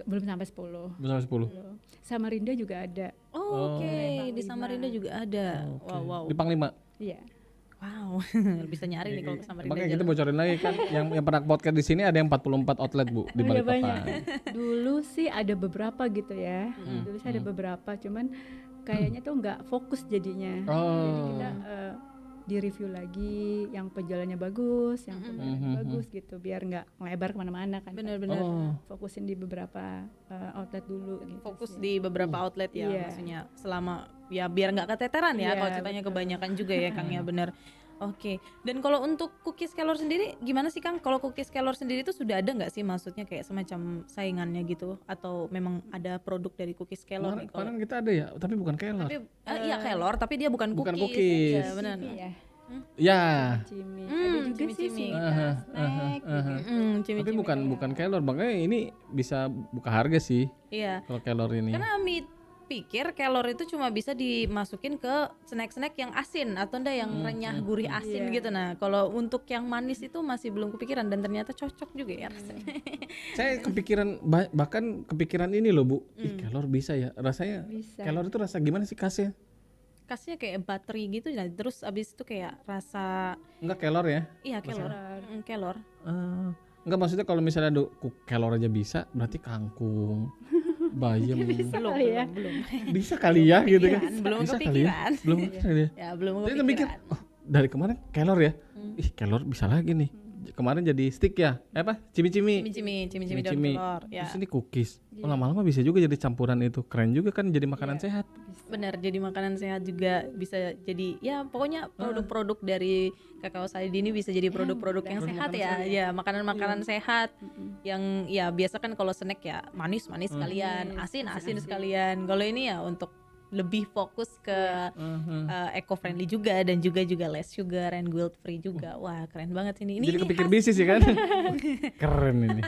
Belum sampai 10. Belum sampai 10. Samarinda juga ada. Oh, oke. Di Samarinda juga ada. Wow. Di Panglima. Iya. Wow. Bisa nyari nih kalau ke Samarinda. Makanya kita bocorin lagi kan yang pernah podcast di sini ada yang 44 outlet Bu di Balikpapan. Dulu sih ada beberapa gitu ya. Dulu sih ada beberapa, cuman kayaknya tuh nggak fokus jadinya. Jadi kita di review lagi yang penjualannya bagus, yang penjualannya bagus gitu, biar nggak melebar kemana-mana kan. Benar-benar. Fokusin di beberapa outlet dulu gitu. Fokus di beberapa outlet ya, Iya. maksudnya selama ya biar nggak keteteran ya, Iya, kalau ceritanya kebanyakan juga ya Kang ya, benar. Oke. Dan kalau untuk cookies kelor sendiri gimana sih Kang? Kalau cookies kelor sendiri itu sudah ada nggak sih, maksudnya kayak semacam saingannya gitu, atau memang ada produk dari cookies kelor nih? Kemarin kita ada ya, tapi bukan kelor. Tapi iya kelor tapi dia bukan Bukan cookies. cookies. Ya, benar. Ya. Ya. Cimi. Ada juga sih cimi-cimi. snack gitu. Tapi bukan kelor, makanya ini bisa buka harga sih Iya. kalau kelor ini. Karena Ami pikir kelor itu cuma bisa dimasukin ke snack-snack yang asin atau enggak yang renyah gurih asin gitu. Nah kalau untuk yang manis itu masih belum kepikiran, dan ternyata cocok juga ya rasanya. Saya kepikiran bahkan kepikiran ini loh Bu. Kelor bisa ya rasanya. Bisa. Kelor itu rasa gimana sih khasnya? Khasnya kayak buttery gitu, nah terus abis itu kayak rasa Enggak kelor ya? iya kelor. Kelor. Enggak, maksudnya kalau misalnya kelor aja bisa, berarti kangkung, bayam. Belum. Bisa kali ya gitu kan. Belum Bisa kali kepikiran. ya. Belum kepikiran ya. Ya belum Jadi kita mikir, kepikiran. dari kemarin kelor ya. Ih, kelor bisa lagi nih. Kemarin jadi stick ya. Cimi-cimi. Cimi-cimi daun kelor ya. Terus ini cookies. Oh, lama-lama bisa juga jadi campuran itu. Keren juga kan, jadi makanan sehat. Benar, jadi makanan sehat juga bisa jadi ya pokoknya produk-produk dari Kakao Side ini bisa jadi produk-produk yang sehat ya. Ya, makanan-makanan sehat yang ya biasa kan kalau snack ya manis-manis sekalian, asin-asin sekalian. Kalau ini ya untuk lebih fokus ke eco friendly juga dan juga less sugar and guilt free juga. Wah, keren banget ini. Jadi Ini kepikir bisnis ya kan? Keren ini.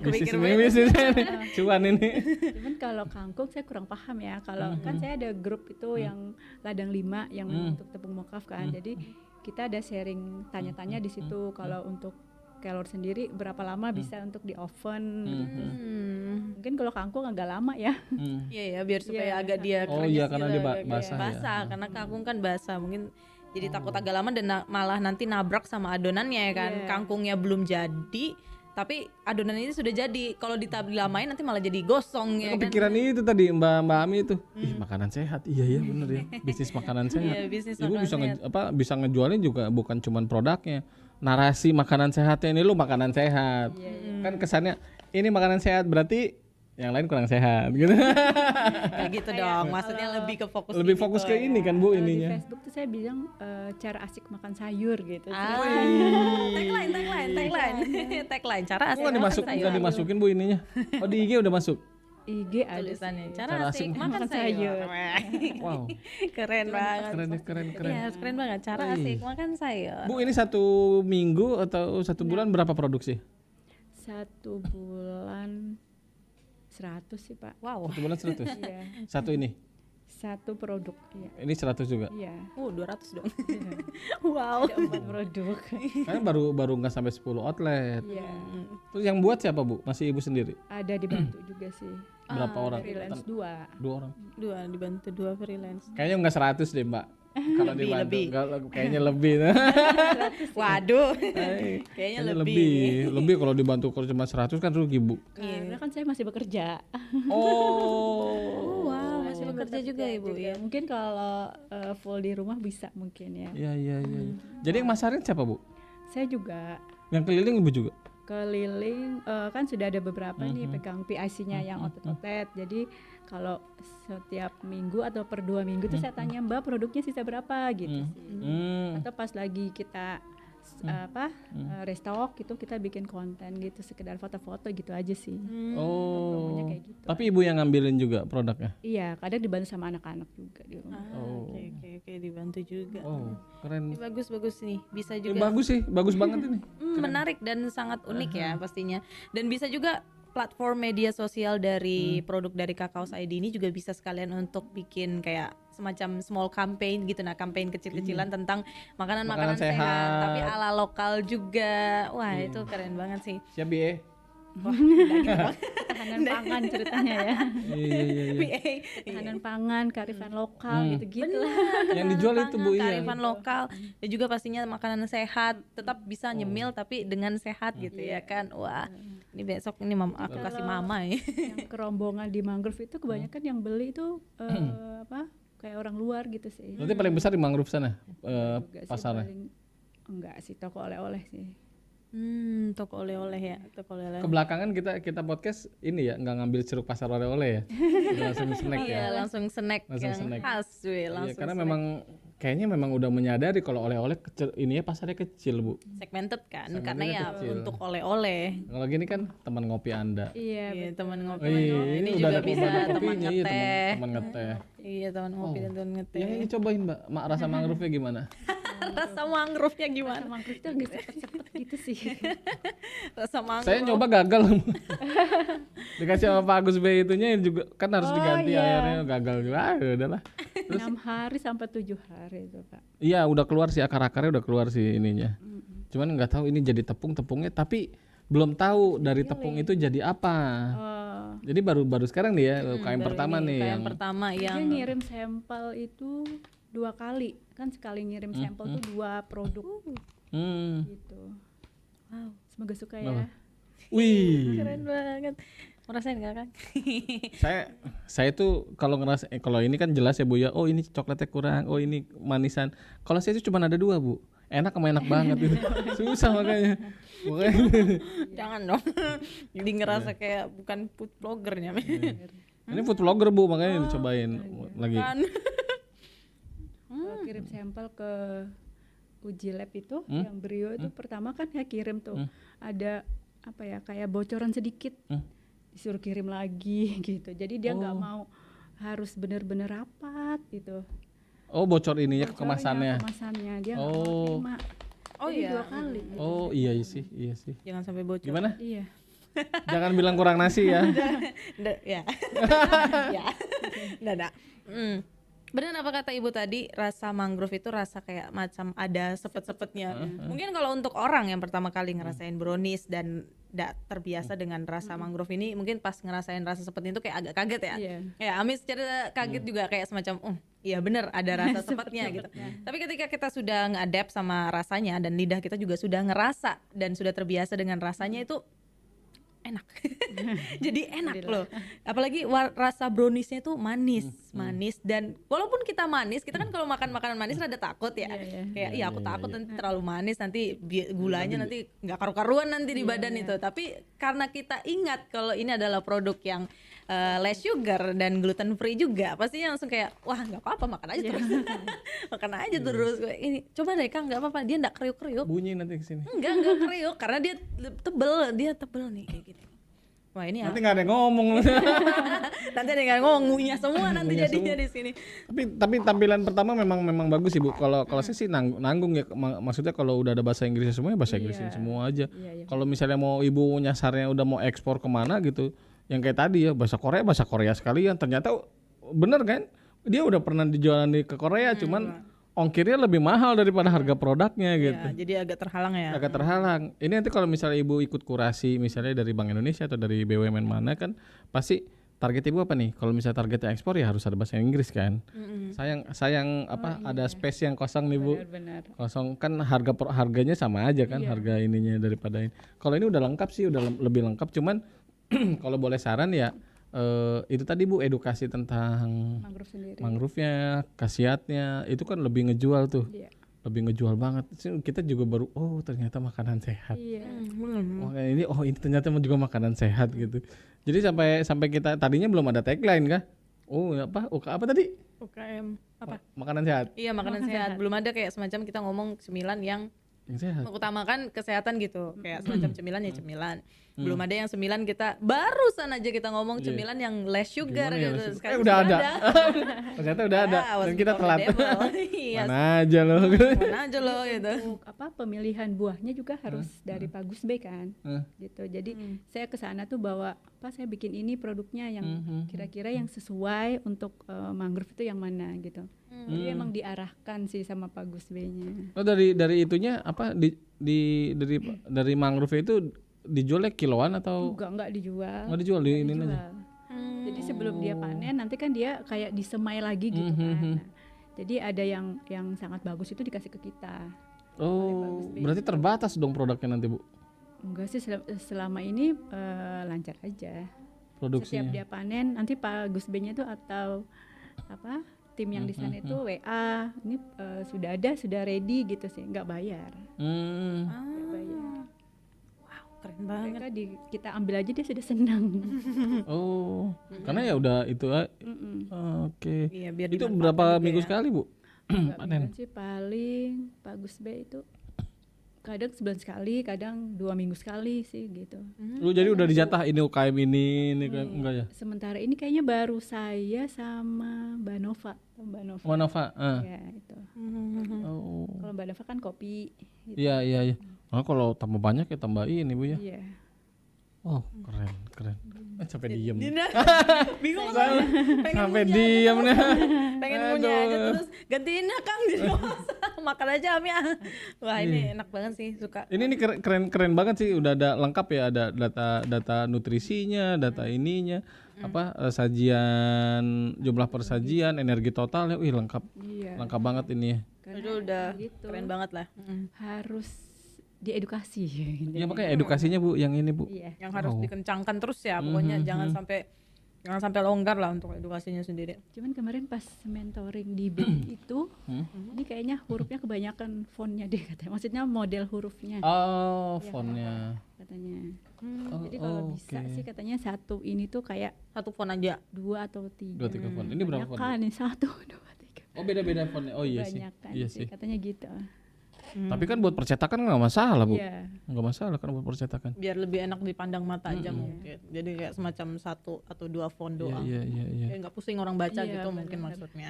Bisnis ini cuan ini. Cuman kalau kangkung saya kurang paham ya. Kalau kan saya ada grup itu yang ladang 5 yang untuk tepung mokaf kan. Jadi kita ada sharing tanya-tanya di situ. Kalau untuk kelor sendiri berapa lama bisa untuk di oven gitu. Mungkin kalau kangkung agak lama ya. Iya ya, biar supaya agak dia Oh krenyes iya, karena gitu, dia agak basah ya. basah karena kangkung kan basah, mungkin jadi takut agak lama dan malah nanti nabrak sama adonannya ya kan. Kangkungnya belum jadi tapi adonan ini sudah jadi, kalau dilamain nanti malah jadi gosong ya kan. Kepikiran itu tadi Mbak Ami itu. Ih, makanan sehat. Iya bener ya. Bisnis makanan sehat. Iya, bisnis Ibu makanan bisa bisa ngejualnya juga bukan cuman produknya. Narasi makanan sehatnya ini lu makanan sehat. Kan kesannya ini makanan sehat berarti yang lain kurang sehat gitu. Kayak gitu dong, maksudnya lebih ke fokus Lebih gitu fokus ke ya. ini kan Bu Kalau di ininya. Facebook tuh saya bilang cara asik makan sayur gitu. Tagline cara Kok asik nggak dimasukin Bu ininya? Oh di IG udah masuk. IG ada tulisannya sih. cara asik makan sayur. Wow. Keren banget. Keren. Iya, keren banget cara asik makan sayur. Bu ini 1 minggu atau 1 bulan berapa produksi? 1 bulan 100 sih Pak. Wow. 1 bulan 100. Iya. Satu ini. 1 produk. Iya. Ini 100 juga. Iya. 200 dong. Wow. Ada 4 produk. Karena baru nggak sampai 10 outlet. Iya. Terus yang buat siapa Bu? Masih Ibu sendiri? Ada dibantu juga sih. Berapa orang? Freelance 2. 2 orang. Dibantu 2 freelance. Kayaknya nggak 100 deh Mbak. Kalau dibantu lebih. kayaknya lebih. Waduh. Kayaknya lebih. Lebih kalau dibantu kalau cuma 100 kan rugi Bu. Karena kan saya masih bekerja. Oh. Wow, masih bekerja juga Ibu ya. Mungkin kalau full di rumah bisa mungkin ya. Iya. Jadi yang masarin siapa Bu? Saya juga Yang keliling Ibu juga? keliling kan sudah ada beberapa nih pegang PIC-nya yang outlet. Jadi kalau setiap minggu atau per 2 minggu tuh saya tanya Mbak produknya sisa berapa gitu sih. Atau pas lagi kita restock gitu kita bikin konten gitu sekedar foto-foto gitu aja sih. Oh. Promonya kayak gitu. Tapi Ibu yang ngambilin juga produknya? Iya, kadang dibantu sama anak-anak juga di rumah. Oke, dibantu juga. Oh, keren. Ini bagus nih, bisa Ini juga. bagus sih, bagus banget ini. Menarik dan sangat unik ya pastinya. Dan bisa juga platform media sosial dari produk dari Kakao ID ini juga bisa sekalian untuk bikin kayak semacam small campaign gitu, nah campaign kecil-kecilan tentang makanan-makanan sehat tapi ala lokal juga. Wah itu keren banget sih. Siap ya? Wah udah gitu dong. Ketahanan pangan ceritanya ya. Iya. PA. Ketahanan pangan, kearifan lokal gitu-gitu lah. Yang dijual itu Bu iya. kearifan lokal dan juga pastinya makanan sehat, tetap bisa nyemil tapi dengan sehat gitu ya kan. Wah ini besok ini aku kasih mama ya. Yang kerombongan di mangrove itu kebanyakan yang beli itu kayak orang luar gitu sih. Berarti paling besar di mangrove sana Juga sih pasarnya. enggak sih, toko oleh-oleh sih. Toko oleh-oleh ya, toko oleh-oleh. Kebelakangan kita podcast ini ya nggak ngambil ceruk pasar oleh-oleh ya. Udah langsung snack Iya, ya. langsung snack Langsung yang snack. khas weh, Iya, langsung karena snack. memang kayaknya memang udah menyadari kalau oleh-oleh kecil ini ya pasarnya kecil Bu. segmented kan, Segmented karena ya kecil. untuk oleh-oleh. Kalau gini kan teman ngopi Anda. Iya, Iya, teman ngopi. Ini juga udah ada bisa teman teman kopinya, iya ngeteh. teman ngeteh. Iya, teman ngopi dan teman ngeteh. Yang ini cobain Mbak, rasa mangrove-nya gimana? Rasa mangrove-nya gimana? mangrove itu agak sepet-sepet gitu sih. Rasa mangrove. Saya nyoba gagal. Dikasih sama Pak Agus B itunya juga kan harus diganti airnya, gagal juga. Ah, udahlah. 6 hari sampai 7 hari itu Pak. Iya, udah keluar sih akar-akarnya udah keluar sih ininya. Cuman nggak tahu ini jadi tepungnya tapi belum tahu dari tepung itu jadi apa. Jadi baru sekarang nih ya UKM pertama nih Kayak yang pertama Dia yang ngirim sampel itu 2 kali. Kan sekali ngirim sampel tuh 2 produk gitu. Wow, semoga suka ya. Wih. keren banget. Ngerasain gak kan? Saya tuh kalau ngerasa kalau ini kan jelas ya Bu ya. Oh, ini coklatnya kurang. Oh, ini manisan. Kalau saya tuh cuma ada 2 Bu. Enak sama enak banget gitu. Susah makanya. Jangan dong. Jadi ngerasa kayak bukan food bloggernya. Ini food vlogger Bu, makanya dicobain lagi. Kan. Kirim sampel ke uji lab itu yang Brio itu pertama kan saya kirim tuh ada apa ya kayak bocoran sedikit disuruh kirim lagi gitu. Jadi dia nggak mau harus benar-benar rapat gitu. Oh, bocor ininya Bocornya, kemasannya. kemasannya dia nggak Oh. mau terima. Oh Jadi iya. 2 kali. Oh, iya sih. Jangan sampai bocor. Gimana? Iya. Jangan bilang kurang nasi ya. Ya. Ya. Nggak. Benar apa kata ibu tadi, rasa mangrove itu rasa kayak macam ada sepet-sepetnya. Mungkin kalau untuk orang yang pertama kali ngerasain brownies dan tidak terbiasa dengan rasa mangrove ini, mungkin pas ngerasain rasa sepet itu kayak agak kaget ya. Iya. Ya Amis secara kaget juga kayak semacam, iya bener ada rasa sepetnya gitu. Tapi ketika kita sudah nge-adapt sama rasanya dan lidah kita juga sudah ngerasa dan sudah terbiasa dengan rasanya itu enak. Jadi enak loh. Apalagi rasa browniesnya itu manis dan walaupun kita manis, kita kan kalau makan makanan manis rada takut ya. Kayak iya aku takut nanti terlalu manis, nanti gulanya nanti nggak karu-karuan nanti di badan itu. Tapi karena kita ingat kalau ini adalah produk yang less sugar dan gluten free juga, pasti langsung kayak wah nggak apa-apa makan aja terus. Makan aja terus. Ini coba deh Kang, nggak apa-apa, dia nggak kriuk-kriuk. Bunyi nanti kesini. Enggak kriuk karena dia tebel nih kayak gitu. Wah ini Nanti nggak ada yang ngomong. nanti ada yang ngomong ngunyah semua nanti jadinya di sini. Tapi tampilan pertama memang bagus sih Bu. Kalau saya sih nanggung ya. Maksudnya kalau udah ada bahasa Inggrisnya semua ya bahasa Inggrisnya semua aja. Kalau misalnya mau ibu nyasarnya udah mau ekspor kemana gitu, yang kayak tadi ya bahasa Korea sekalian. Ternyata bener kan? Dia udah pernah dijualan ke Korea, cuman ongkirnya lebih mahal daripada harga produknya gitu. Ya, jadi agak terhalang ya. Agak terhalang. Ini nanti kalau misalnya ibu ikut kurasi misalnya dari Bank Indonesia atau dari BUMN mana kan pasti target ibu apa nih? Kalau misalnya targetnya ekspor ya harus ada bahasa Inggris kan. Sayang apa ada space yang kosong nih Bu. Benar. Kosong kan harganya sama aja kan harga ininya daripada ini. Kalau ini udah lengkap sih, udah lebih lengkap, cuman kalau boleh saran ya itu tadi Bu, edukasi tentang Mangrove sendiri. mangrove-nya, khasiatnya itu kan lebih ngejual tuh. Iya. Lebih ngejual banget. Kita juga baru ternyata makanan sehat. Iya. Ini ternyata juga makanan sehat gitu. Jadi sampai kita tadinya belum ada tagline kah? Apa tadi? UKM apa? Makanan sehat. Iya makanan sehat. Belum ada kayak semacam kita ngomong cemilan yang sehat. mengutamakan kesehatan gitu. Kayak semacam cemilan ya cemilan. Belum ada yang cemilan kita barusan aja kita ngomong cemilan yang less sugar Gimana ya, gitu. Sekarang udah sudah ada. Ternyata udah ada. Dan kita telat. Iya. Mana aja loh. Mana aja loh gitu. Untuk pemilihan buahnya juga harus dari Bagus B kan. Gitu. Jadi saya ke sana tuh bawa saya bikin ini produknya yang kira-kira yang sesuai untuk mangrove itu yang mana gitu. Jadi emang diarahkan sih sama Pak Gus B-nya. Oh dari itunya apa dari mangrove itu dijualnya kiloan atau Enggak dijual. nggak dijual di ini Dijual. aja? Jadi sebelum dia panen nanti kan dia kayak disemai lagi gitu kan. Nah, jadi ada yang sangat bagus itu dikasih ke kita. Oh, berarti terbatas dong produknya nanti Bu, Enggak sih selama ini lancar aja. produksinya. Setiap dia panen nanti Pak Gus B-nya tuh atau tim yang di sana itu WA ini sudah ready gitu sih, nggak bayar. Nggak bayar. Wow, keren banget. Mereka kita ambil aja dia sudah senang. Karena ya udah itu. Oke. Iya, biar Itu dimanfaatkan berapa juga minggu ya. sekali Bu? Nggak Panen. bulan sih paling Pak Gus B itu kadang sebulan sekali, kadang 2 minggu sekali sih gitu. Lu jadi udah dijatah ini UKM ini UKM enggak ya? Sementara ini kayaknya baru saya sama Mbak Nova. Manova. Ya itu. Oh. Kalau Mbak Nova kan kopi. Gitu. Iya. Kalau tambah banyak ya tambah ini Bu ya. Iya. Oh, keren. Sampai diem. Bingung Sampai diem nih. pengen punya aja terus gantiin Kang jadi makan aja Ami. Wah ini enak banget sih, suka. Ini keren banget sih, udah ada lengkap ya, ada data nutrisinya, data ininya, sajian, jumlah persajian, energi totalnya, lengkap. Iya. Lengkap banget ini ya. Karena Itu udah gitu. keren banget lah. Harus diedukasi. Ya makanya edukasinya Bu, yang ini Bu. Iya. Yang harus dikencangkan terus ya, pokoknya jangan sampai longgar lah untuk edukasinya sendiri. Cuman kemarin pas mentoring di BIM itu, ini kayaknya hurufnya kebanyakan fontnya deh katanya. Maksudnya model hurufnya Oh, fontnya. katanya. Oh, Jadi kalau bisa sih katanya satu ini tuh kayak Satu font aja. 2 atau 3. 2-3 font. Ini berapa font? Kan nih 1, 2, 3. Oh, beda-beda fontnya. Oh iya sih. Banyakan Iya sih sih. katanya gitu. Tapi kan buat percetakan nggak masalah Bu. Iya. Nggak masalah kan buat percetakan. Biar lebih enak dipandang mata aja mungkin. Jadi kayak semacam 1 atau 2 font doang. Iya. Ya nggak pusing orang baca Iya, gitu benar. mungkin maksudnya.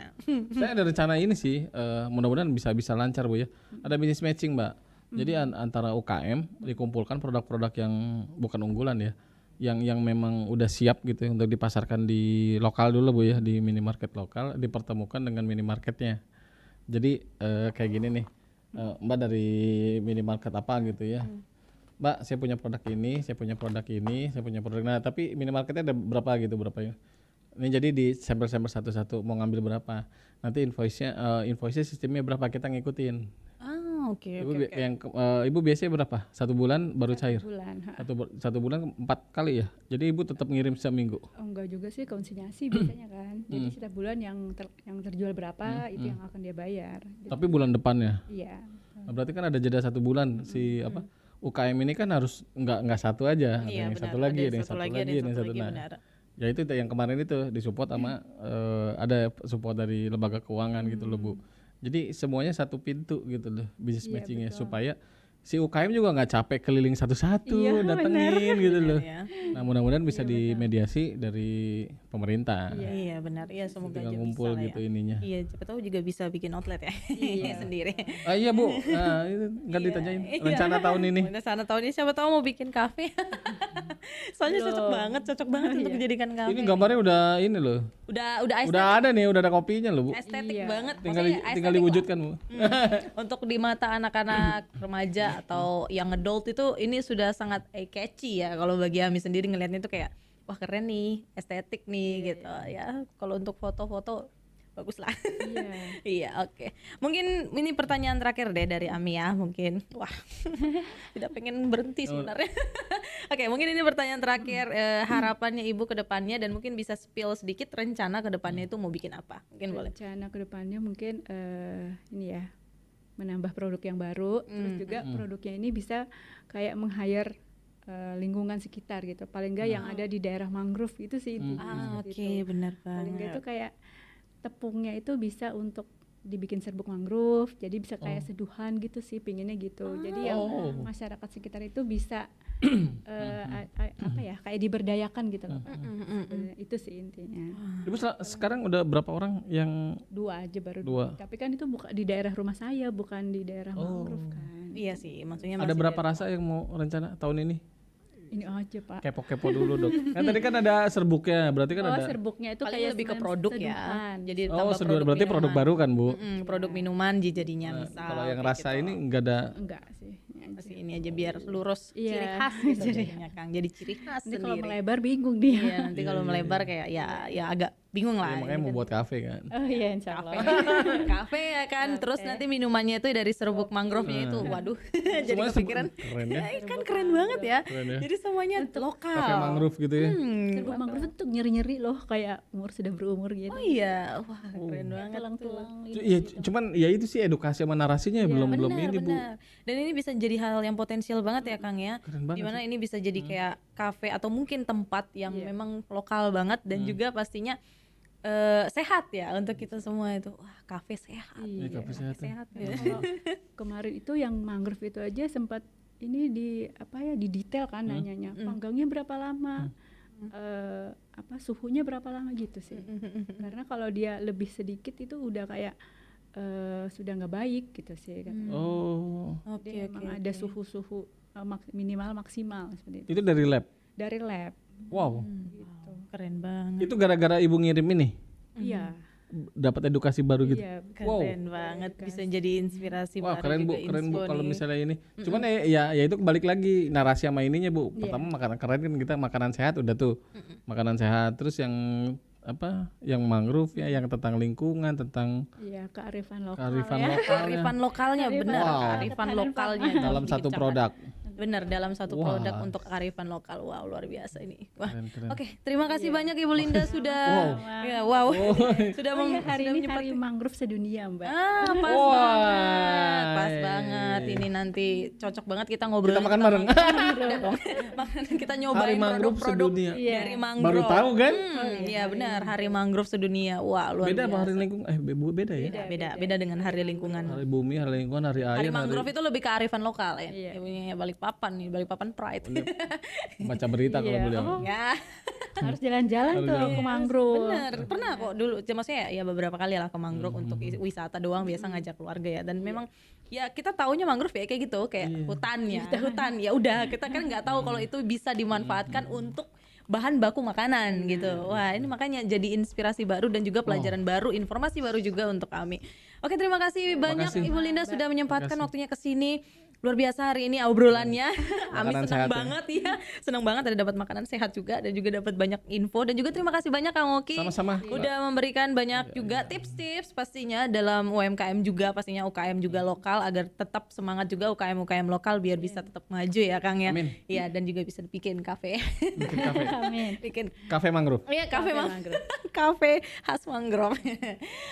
Saya ada rencana ini sih, mudah-mudahan bisa lancar Bu ya. Ada business matching Mbak. Jadi antara UKM dikumpulkan produk-produk yang bukan unggulan ya, yang memang udah siap gitu untuk dipasarkan di lokal dulu Bu ya, di minimarket lokal dipertemukan dengan minimarketnya. Jadi kayak gini nih, Mbak dari minimarket apa gitu ya. Mbak, saya punya produk ini, saya punya produk ini, saya punya produk. Nah, tapi minimarketnya ada berapa gitu, berapa ya? Ini jadi di sampel-sampel satu-satu mau ngambil berapa. Nanti invoice-nya sistemnya berapa kita ngikutin. Oke. Ibu biasanya berapa? 1 bulan baru cair. Bulan. Satu bulan 4 kali ya. Jadi ibu tetap ngirim seminggu. Oh, enggak juga sih, konsinyasi biasanya kan. Jadi setiap bulan yang terjual berapa itu yang akan dia bayar. Gitu. Tapi bulan depannya. Iya. Nah, berarti kan ada jeda 1 bulan si apa? UKM ini kan harus nggak satu aja, ada yang satu lagi, ada yang satu lagi, ada yang satu. Nah, ya itu yang kemarin itu disupport sama ada support dari lembaga keuangan gitu loh Bu. Jadi semuanya satu pintu gitu loh business matchingnya supaya si UKM juga nggak capek keliling satu-satu datengin gitu loh. Nah mudah-mudahan bisa dimediasi dari pemerintah. Iya benar, iya semoga Tinggal aja ngumpul bisa lah gitu ya. ininya. Iya, siapa tahu juga bisa bikin outlet ya sendiri. Iya Bu, nah, itu nggak ditanyain rencana tahun ini. Rencana tahun ini siapa tahu mau bikin kafe. Soalnya cocok banget untuk dijadikan kafe. Ini gambarnya udah ini loh. Udah Udah ada nih, udah ada kopinya loh Bu. estetik banget. Tinggal diwujudkan Bu. Untuk di mata anak-anak remaja atau yang adult itu ini sudah sangat catchy ya. Kalau bagi Ami sendiri ngelihatnya itu kayak wah keren nih, estetik nih gitu ya. Kalau untuk foto-foto bagus lah. Iya, oke. Mungkin ini pertanyaan terakhir deh dari Ami ya, mungkin. Wah, tidak pengen berhenti sebenarnya. Oke, mungkin ini pertanyaan terakhir. Harapannya Ibu ke depannya dan mungkin bisa spill sedikit rencana ke depannya itu mau bikin apa? Mungkin boleh. Rencana kedepannya mungkin ini ya, menambah produk yang baru, terus juga produknya ini bisa kayak meng-hire lingkungan sekitar gitu. Paling enggak yang ada di daerah mangrove gitu sih intinya. Oke, benar Paling enggak banget. itu kayak tepungnya itu bisa untuk dibikin serbuk mangrove, jadi bisa kayak seduhan gitu sih, pinginnya gitu. Jadi yang masyarakat sekitar itu bisa apa ya, kayak diberdayakan gitu loh. Sebenarnya itu sih intinya. Ibu sekarang udah berapa orang yang 2 aja baru. Dua. Tapi kan itu bukan di daerah rumah saya, bukan di daerah mangrove kan. Iya sih, maksudnya ada masih berapa rasa yang mau rencana tahun ini? Ini aja Pak. Kepo-kepo dulu dok. Kan tadi kan ada serbuknya, berarti kan ada. Serbuknya itu paling kayak lebih ke semacam produk ya. seduhan. Jadi Oh, tambah berarti produk baru kan Bu? produk minuman jadinya misal. Kalau yang kayak rasa gitu. ini enggak ada. Enggak sih. Ini aja. Masih ini aja biar lurus Iya. ciri khas gitu jadinya Kang. Jadi ciri khas Nanti kalau sendiri. melebar bingung dia. Iya, nanti kalau melebar kayak ya agak bingung lah. Ya, makanya mau buat kafe kan. Oh iya insya Allah. Kafe ya kan, terus nanti minumannya itu dari serbuk mangrove-nya itu, waduh, jadi Semuanya kepikiran. keren ya. Kan keren banget ya. Keren ya. Jadi semuanya lokal. Kafe mangrove gitu ya. Serbuk mangrove itu nyeri-nyeri loh, kayak sudah berumur gitu. Oh iya, wah keren banget. Tulang-tulang Iya, cuman ya itu sih edukasi sama narasinya ya, belum ini Bu. Benar. Dan ini bisa jadi hal yang potensial banget ya Kang ya. Keren banget Dimana ini bisa jadi kayak kafe atau mungkin tempat yang memang lokal banget dan juga pastinya sehat ya untuk kita semua itu. Wah, kafe sehat. Iya, kafe sehat. Sehat ya. Kalau kemarin itu yang mangrove itu aja sempat ini di apa ya, di detail kan nanyanya. Panggangnya berapa lama? Suhunya berapa lama gitu sih. Karena kalau dia lebih sedikit itu udah kayak sudah nggak baik gitu sih kan. Oh, Oke, Memang ada suhu-suhu minimal maksimal seperti itu. itu dari lab. Dari lab. Wow. Gitu. Keren banget. Itu gara-gara ibu ngirim ini Iya. dapat edukasi baru gitu. Iya. Keren banget, bisa jadi inspirasi Wah baru keren Bu, juga, keren Bu inspo kalau nih. misalnya ini. Cuman ya itu balik lagi narasi sama ininya Bu. Pertama makanan keren kan, kita makanan sehat udah tuh. Makanan sehat, terus yang apa? Yang mangrove ya, yang tentang lingkungan, tentang Iya, kearifan lokal kearifan ya. lokalnya Kearifan lokalnya benar, Wow. kearifan lokalnya dalam Bikin satu coklat. produk. Benar, dalam satu Wah. produk untuk kearifan lokal. Wow, luar biasa ini. Wah. Keren. Oke, terima kasih banyak Ibu Linda sudah ya sudah Hari sudah ini hari mangrove sedunia, Mbak. pas Wah. banget. Pas banget. Ini nanti cocok banget kita ngobrol. Kita makan bareng. Udah dong. Kita Hari nyobain mangrove produk-produk sedunia. dari mangrove. Baru tahu kan? Iya benar, Hari Mangrove Sedunia. Wah, luar Beda biasa. apa hari lingkungan? Beda ya? Beda dengan hari lingkungan. Hari bumi, hari lingkungan, hari air, Hari mangrove itu lebih kearifan lokal ya. Ini Balikpapan nih, Balikpapan Pride. baca berita kalau beliau. Ya, Harus jalan-jalan tuh ke mangrove. bener. Pernah kok dulu. Maksudnya ya beberapa kali lah ke mangrove untuk wisata doang. Biasa ngajak keluarga ya. Dan memang ya kita taunya mangrove ya kayak gitu, kayak hutan ya. Hutan ya udah. Kita kan nggak tahu kalau itu bisa dimanfaatkan untuk bahan baku makanan gitu. Wah, ini makanya jadi inspirasi baru dan juga pelajaran baru, informasi baru juga untuk kami. Oke, terima kasih banyak kasih. Ibu Linda sudah menyempatkan waktunya ke sini. Luar biasa hari ini obrolannya. Ami Makanan senang sehat ya. banget ya. Senang banget ada dapat makanan sehat juga dan juga dapat banyak info dan juga terima kasih banyak Kang Oki. Sama-sama. Udah memberikan banyak juga tips-tips pastinya dalam UMKM juga, pastinya UKM juga lokal agar tetap semangat juga UKM lokal biar bisa tetap maju ya Kang ya. Amin. Iya, dan juga bisa bikin kafe. Bikin kafe. Amin. bikin Kafe mangrove. Iya, kafe mangrove. Kafe khas mangrove.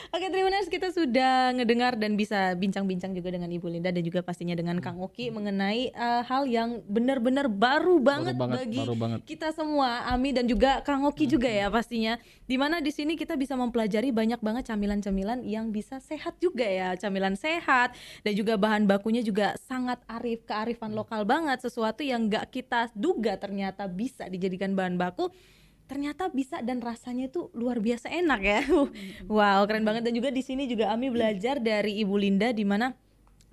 Oke, Tribuners, kita sudah ngedengar dan bisa bincang-bincang juga dengan Ibu Linda dan juga pastinya dengan Kang Oki mengenai hal yang benar-benar baru banget bagi baru banget. kita semua, Ami dan juga Kang Oki juga ya pastinya. Dimana di sini kita bisa mempelajari banyak banget camilan-camilan yang bisa sehat juga ya, camilan sehat dan juga bahan bakunya juga sangat kearifan lokal banget, sesuatu yang nggak kita duga ternyata bisa dijadikan bahan baku. Ternyata bisa dan rasanya itu luar biasa enak ya. Wow, keren banget. Dan juga di sini juga Ami belajar dari Ibu Linda, di mana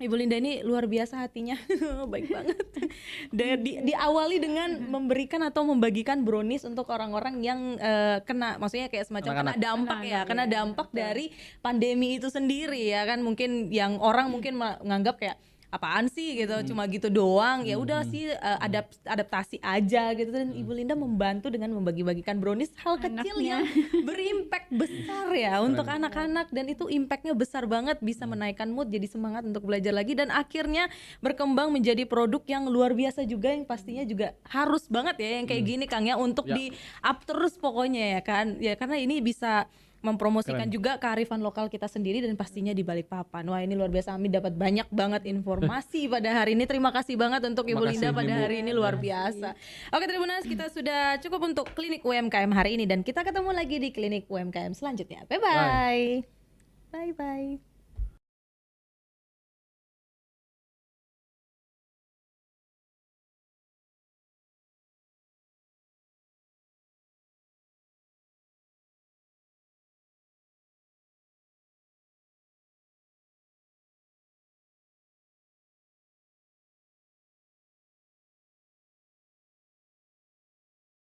Ibu Linda ini luar biasa hatinya. Baik banget. Diawali dengan memberikan atau membagikan brownies untuk orang-orang yang kena, maksudnya kayak semacam kena dampak dari pandemi itu sendiri ya kan. Mungkin yang orang mungkin menganggap kayak apaan sih gitu, cuma gitu doang, ya udah sih adaptasi aja gitu. Dan Ibu Linda membantu dengan membagi-bagikan brownies, hal kecil yang berimpact besar ya untuk anak-anak, dan itu impactnya besar banget, bisa menaikkan mood, jadi semangat untuk belajar lagi, dan akhirnya berkembang menjadi produk yang luar biasa juga, yang pastinya juga harus banget ya yang kayak gini Kang ya, untuk di up terus pokoknya ya kan, ya karena ini bisa mempromosikan juga kearifan lokal kita sendiri dan pastinya di Balikpapan. Wah, ini luar biasa, Ami dapat banyak banget informasi pada hari ini. Terima kasih banget untuk Ibu Linda pada hari ini, luar biasa. Oke, Tribuners, kita sudah cukup untuk klinik UMKM hari ini dan kita ketemu lagi di klinik UMKM selanjutnya. Bye bye. Bye bye.